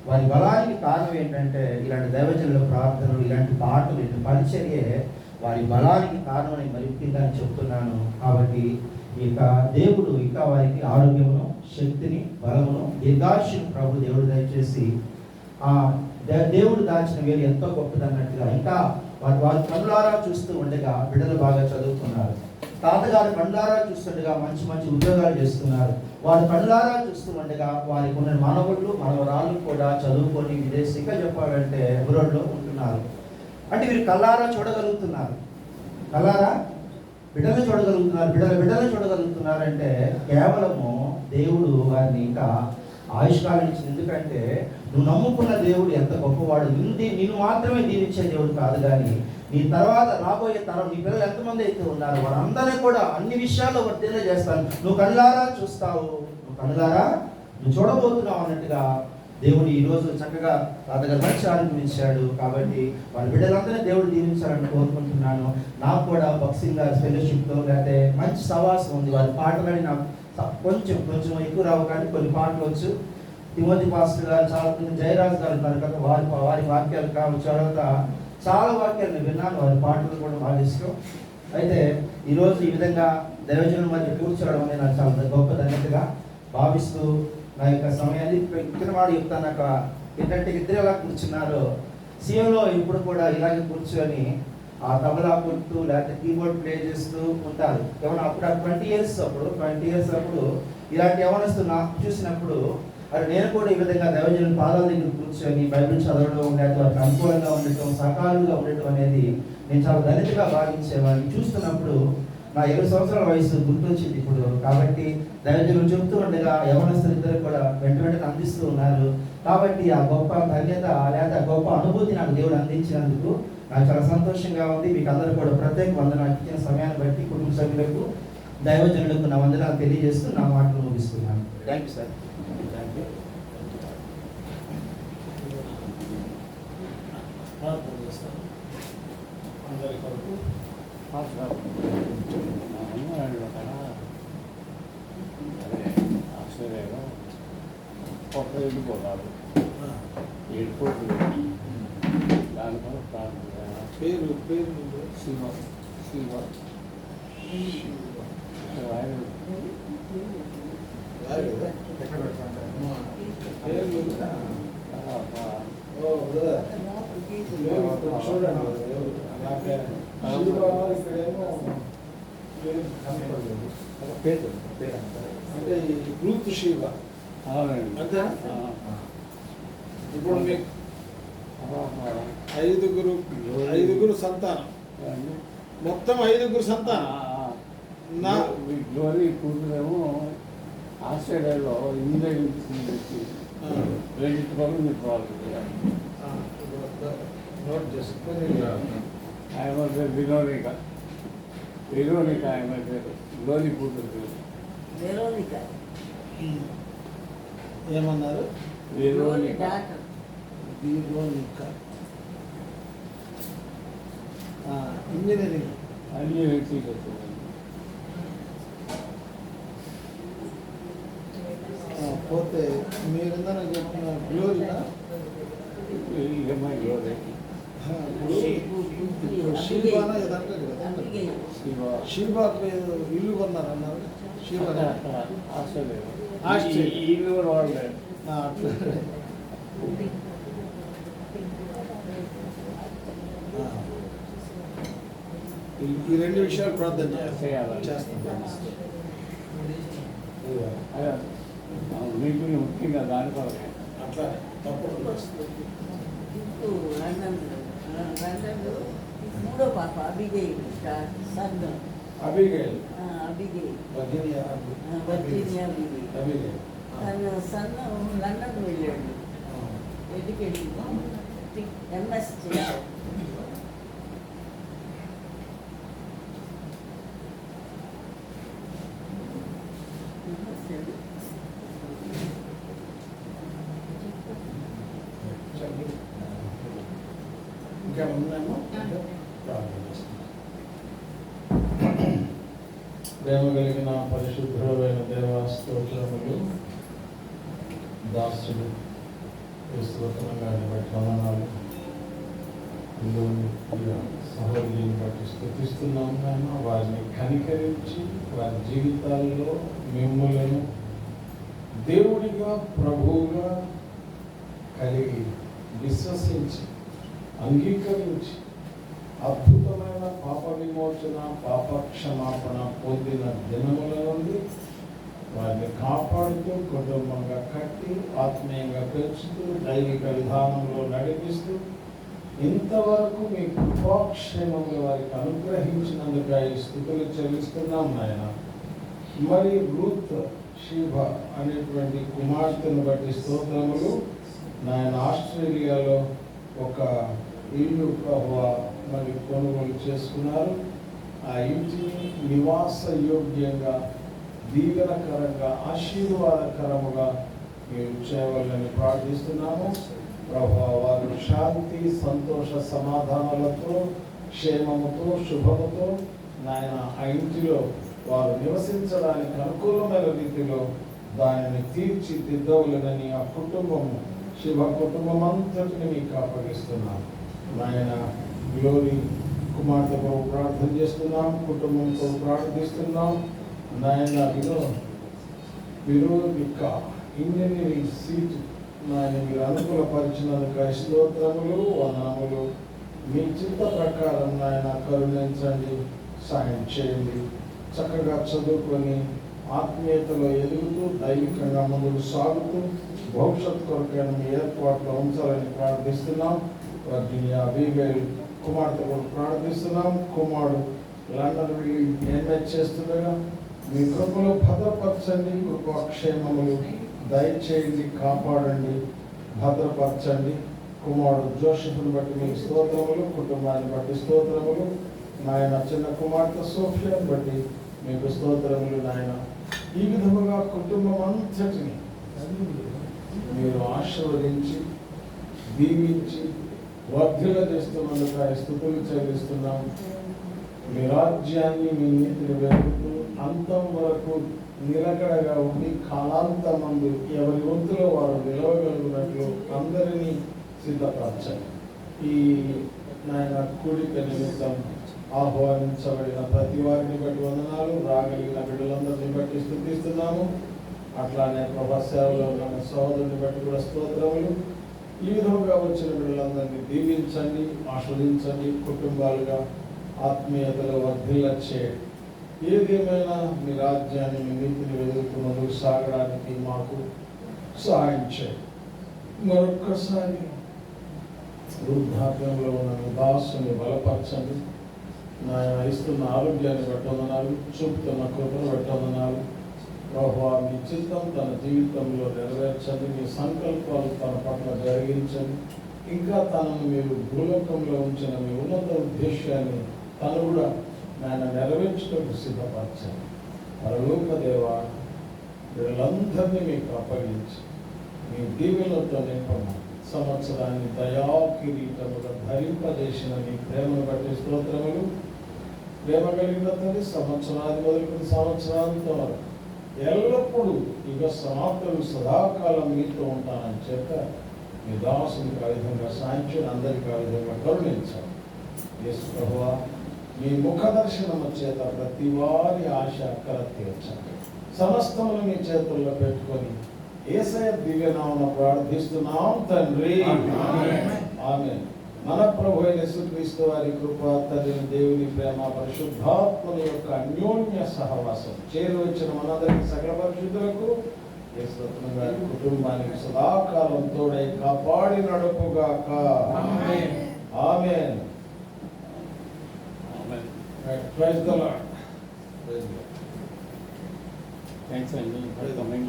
వారి బలానికి కారణం ఏంటంటే ఇలాంటి దైవజనుల ప్రార్థనలు, ఇలాంటి పాటలు, ఇలాంటి పరిచర్యే వారి బలానికి కారణం అని మరి ముఖ్యంగా చెప్తున్నాను. కాబట్టి ఇక దేవుడు ఇంకా వారికి ఆరోగ్యమును, శక్తిని, బలమును, దీర్ఘాయుష్ను ప్రభు దేవుడు దయచేసి దేవుడు దాచిన వేలు ఎంతో గొప్పదన్నట్టుగా ఇంకా వారి కళ్ళారా చూస్తూ ఉండగా బిడ్డలు బాగా చదువుతున్నారు. తాతగారు కళ్ళారా చూస్తుండగా మంచి మంచి ఉద్యోగాలు చేస్తున్నారు. వారి కళ్ళారా చూస్తూ ఉండగా వారికి ఉన్న మనవళ్ళు, మనవరాళ్ళు కూడా చదువుకొని విదేశీగా చెప్పాలంటే అబ్రాడ్లో ఉంటున్నారు. అంటే వీరు కళ్ళారా చూడగలుగుతున్నారు, కళ్ళారా బిడ్డలు చూడగలుగుతున్నారు, బిడ్డలు చూడగలుగుతున్నారు. అంటే కేవలము దేవుడు వారిని ఇంకా ఆయుష్కాలం ఇచ్చింది. ఎందుకంటే నువ్వు నమ్ముకున్న దేవుడు ఎంత గొప్పవాడు. నిన్ను మాత్రమే దీవించే దేవుడు కాదు, కానీ నీ తర్వాత రాబోయే తరం, నీ పిల్లలు ఎంతమంది అయితే ఉన్నారో వారందరినీ కూడా అన్ని విషయాల్లో వర్తిల్ల చేస్తాను. నువ్వు కళ్ళారా చూస్తావు, నువ్వు చూడబోతున్నావు అన్నట్టుగా దేవుడు ఈ రోజు చక్కగా తాతగారు మంచి ఆరోగ్యం కాబట్టి వాళ్ళ బిడ్డలందరినీ దేవుడు దీవించాలని కోరుకుంటున్నాను. నాకు కూడా బాక్సింగ్ ఫెలోషిప్తో లేకపోతే మంచి సవాసం ఉంది. వారి పాటలని నాకు కొంచెం ఎక్కువ రావు, కానీ కొన్ని పాటలు వచ్చు. తిమోతి పాస్టర్ గారు, చాలా జయరాజ్ గారు ఉన్నారు కదా, వారి వాక్యాలు కావచ్చు, తర్వాత చాలా వాక్యాలు విన్నాను. వారి పాటలు కూడా బాగా ఇష్టం. అయితే ఈరోజు ఈ విధంగా దైవజనుల మధ్య కూర్చోవడం అనేది నాకు చాలా గొప్ప ధన్యతగా భావిస్తూ నా యొక్క సమయాన్ని ఇచ్చిన వాడు చెప్తాను. నాకు ఏంటంటే ఇద్దరు ఎలా కూర్చున్నారో సీఎంలో ఇప్పుడు కూడా ఇలాగే కూర్చొని ఆ తబలా కొడుతూ లేకపోతే కీబోర్డ్ ప్లే చేస్తూ ఉంటారు. ఏమన్నా అప్పుడు 20 years అప్పుడు ఇలాంటి యవనస్తున్నా చూసినప్పుడు మరి నేను కూడా ఈ విధంగా దైవజనుల పాదాల దగ్గర కూర్చొని బైబిల్ చదవడం, లేకపోతే వారికి అనుకూలంగా ఉండటం, సకాలంగా ఉండటం అనేది నేను చాలా ధన్యతగా భావించేవాడిని. చూస్తున్నప్పుడు నా 7 సంవత్సరాల వయసు గుర్తొచ్చింది ఇప్పుడు. కాబట్టి దైవజనులు చెబుతూ ఉండగా యవనస్తులు ఇద్దరు కూడా వెంటనే అందిస్తూ ఉన్నారు. కాబట్టి ఆ గొప్ప ధన్యత లేదా గొప్ప అనుభూతి నాకు దేవుడు అందించినందుకు నాకు చాలా సంతోషంగా ఉంది. మీకు అందరూ కూడా ప్రత్యేక వందనాలు ఇచ్చిన సమయాన్ని బట్టి కుటుంబ సభ్యులకు, దైవజనులకు నా వందనాలు తెలియజేస్తూ నా మాటలు ముగిస్తున్నాను. Thank you sir. Thank you. ప్రార్థన చేస్తాను అందరి కొరకు. ఆస్ట్రేలియాలో కొత్త వెళ్ళిపోతారు, ఎయిర్పోర్ట్ దానిపై ప్రార్థన. పేరు శివ అంటే రూత్ శివ అంతే. ఇప్పుడు మీకు ఐదుగురు సంతానం, మొత్తం 5 సంతానం. నా గ్లోరీ కూతురేమో ఆస్ట్రేలియాలో ఇంజనీరింగ్ రెండింటి మీకు నోట్ చేసుకొని ఆయన పేరు విరోనిక ఆయన పేరు, గ్లోరీ కూతురు పేరు ఏమన్నారు? విరోనిక. ఇంజనీరింగ్ ఇంజనీరింగ్ సీట్ వచ్చింది. పోతే మీరందరూ చెప్పిన గ్లోరీనా? ఈఎంఐ గ్లోరీ షీబానా ఏదంటే షీబా ఇల్లు కొన్నారన్నారు. షీబా ఆస్ట్రేలియా ఇల్లు కూడా వాడలేదు. అట్లా ఈ 2 విషయాలు ప్రార్థన చేస్తాం. మీకు ముఖ్యంగా దానికోసం అట్లా తప్పకుండా మూడో పాప అబిగేల్ సంఘం అబిగేల్ అబిగేల్ వర్జీనియా అబిగేల్ తన సన్ను లండన్ వెళ్ళాడు, ఎడ్యుకేషన్ ఎంఎస్ చేశాడు. ఇంకా ఉన్నామో ప్రేమ కలిగిన పరిశుద్ధుడైన దేవా స్తోత్రములు. దాసుడు గారిని బట్టి వందనాలు. సహోదరుని బట్టి స్తుతిస్తున్నాం. కానీ వారిని కనికరించి వారి జీవితాల్లో మిమ్మల్ని దేవుడిగా ప్రభువుగా కలిగి విశ్వసించి అంగీకరించి అద్భుతమైన పాప విమోచన, పాప క్షమాపణ పొందిన దినముల నుండి వారిని కాపాడుతూ కుటుంబంగా కట్టి ఆత్మీయంగా పెంచుతూ దైవిక విధానంలో నడిపిస్తూ ఇంతవరకు మీ కృపాక్షేమములు వారికి అనుగ్రహించినందుకై స్తుతులు చెల్లిస్తున్నాం నాయన. మరి రూత్ షీబ అనేటువంటి కుమార్తెను బట్టి స్తోత్రములు నాయన. ఆస్ట్రేలియాలో ఒక ఇల్లు ప్రభువా మరి కొనుగోలు చేసుకున్నారు. ఆ ఇంటిని నివాస యోగ్యంగా, దీవెనకరంగా, ఆశీర్వాదకరముగా మీరు చేయవాలని ప్రార్థిస్తున్నాము. ప్రభువా వారు శాంతి, సంతోష, సమాధానాలతో, క్షేమముతో, శుభముతో నాయన ఆ ఇంటిలో వారు నివసించడానికి అనుకూలమైన రీతిలో దానిని తీర్చిదిద్దవలనని ఆ కుటుంబము, శివ కుటుంబం అంతటిని మీకు అప్పగిస్తున్నాం నాయన. గ్లోరీ కుమార్తె కొరకు ప్రార్థన చేస్తున్నాం, కుటుంబం కొరకు ప్రార్థిస్తున్నాం నాయన. విరోధిక ఇంజనీరింగ్ సీట్ నాయన మీరు అనుకూలపరిచినందుకు స్తోత్రములు, వందనములు. మీ చిత్త ప్రకారం నాయన కరుణించండి, సాయం చేయండి. చక్కగా చదువుకొని ఆత్మీయతలో ఎదుగుతూ, దైవికంగా ముందుకు సాగుతూ, భవిష్యత్ కొరకైన మీ ఏర్పాట్లో ఉంచాలని ప్రార్థిస్తున్నాం. వర్గినియా అబీగైల్ కుమార్తె కొరకు ప్రార్థిస్తున్నాం. కుమారుడు లండన్ వెళ్ళి ఎంఎస్ చేస్తుండగా మీ కృపలో భద్రపరచండి, కృపాక్షేమములు దయచేయండి, కాపాడండి, భద్రపరచండి. కుమారుడు జోషఫ్ను బట్టి మీకు స్తోత్రములు, కుటుంబాన్ని బట్టి స్తోత్రములు నాయన. చిన్న కుమార్తె సోఫియాను బట్టి మీకు స్తోత్రములు నాయన. ఈ విధముగా కుటుంబం అంతటిని మీరు ఆశీర్వదించి, దీవించి, వర్ధిల్ల చేస్తున్నందుకు స్తుతులు చెల్లిస్తున్నాం. మీ రాజ్యాన్ని, మీ నీతిని వెతుకుతూ అంతం వరకు నిలకడగా ఉండి, కాలాంతమందు ఎవరి వంతులో వారు నిలవగలిగినట్లు అందరినీ సిద్ధపరచండి. ఈ నాయన కూడిక నిమిత్తం ఆహ్వానించబడిన ప్రతి వారిని బట్టి వందనాలు. రాగలిగిన బిడ్డలందరినీ బట్టి స్తుతిస్తున్నాము. అట్లానే ప్రభా సేవలో ఉన్న సహోదరుని బట్టి కూడా స్తోత్రములు. ఈ విధంగా వచ్చిన బిడ్డలందరినీ దీవించండి, ఆస్వాదించండి, కుటుంబాలుగా ఆత్మీయతలో వర్ధిల్ల చేయండి. ఏదేమైనా మీ రాజ్యాన్ని, మీ నీతిని వెతుకుతూ ముందుకు సాగడానికి మాకు సహాయం చేయండి. మరొక్కసారి వృద్ధాప్యంలో ఉన్న మీ దాసుని బలపరచండి నాయన. ఇస్తున్న ఆరోగ్యాన్ని పెట్టమన్నారు, చూపుతున్న కృపను పెట్టమన్నారు. ప్రభువా మీ చిత్తం తన జీవితంలో నెరవేర్చండి, మీ సంకల్పాలు తన పట్ల జరిగించండి. ఇంకా తనను మీరు భూలోకంలో ఉంచిన మీ ఉన్నత ఉద్దేశాన్ని తను కూడా నాయన నెరవేర్చుటకు సిద్ధపరచండి. పరలోక దేవా, వీళ్ళందరినీ మీకు అప్పగించి మీ దీవెనలతో నింపమని, సంవత్సరాన్ని దయా కిరీటముగా ధరింపజేసిన మీ ప్రేమను బట్టి స్తోత్రములు. ప్రేమ కలిగిన తండ్రి, సంవత్సరాది మొదలుకొని సంవత్సరాదితో వరకు ఎల్లప్పుడూ ఇక సమాప్తులు సదాకాలం మీతో ఉంటానని చెప్ప మీ దాసునికి ఆ విధంగా సాయించి అందరికీ ఆ విధంగా కరుణించాలి. యేసు ప్రభువా, మీ ముఖ దర్శనము చేత ప్రతి వారి ఆశ అక్కర తీర్చండి. సమస్తమును మీ చేతుల్లో పెట్టుకొని యేసయ్య దివ్యనామమున ప్రార్థిస్తున్నాం తండ్రి, ఆమేన్. మన ప్రభు అయిన యేసుక్రీస్తు వారి కృప, తండ్రి దేవుని ప్రేమ, పరిశుద్ధాత్మని యొక్క అన్యోన్య సహవాసం చేరువచ్చిన మనందరికీ సకల పరిశుద్ధులకు, యేసురత్న గారి కుటుంబానికి సదాకాలం తోడై కాపాడి నడుపుగాక. ఆమేన్. ఆమేన్. Praise the Lord. Praise the Lord. Thanks, Andy, for coming.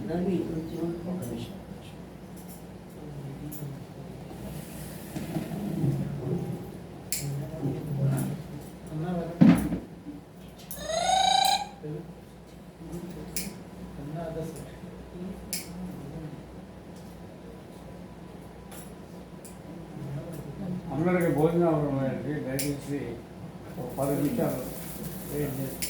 Ravi కొంచెం అందరికి భోజనాలు దయచేసి ఒక 10 నిమిషాలు వెయిట్ చేసి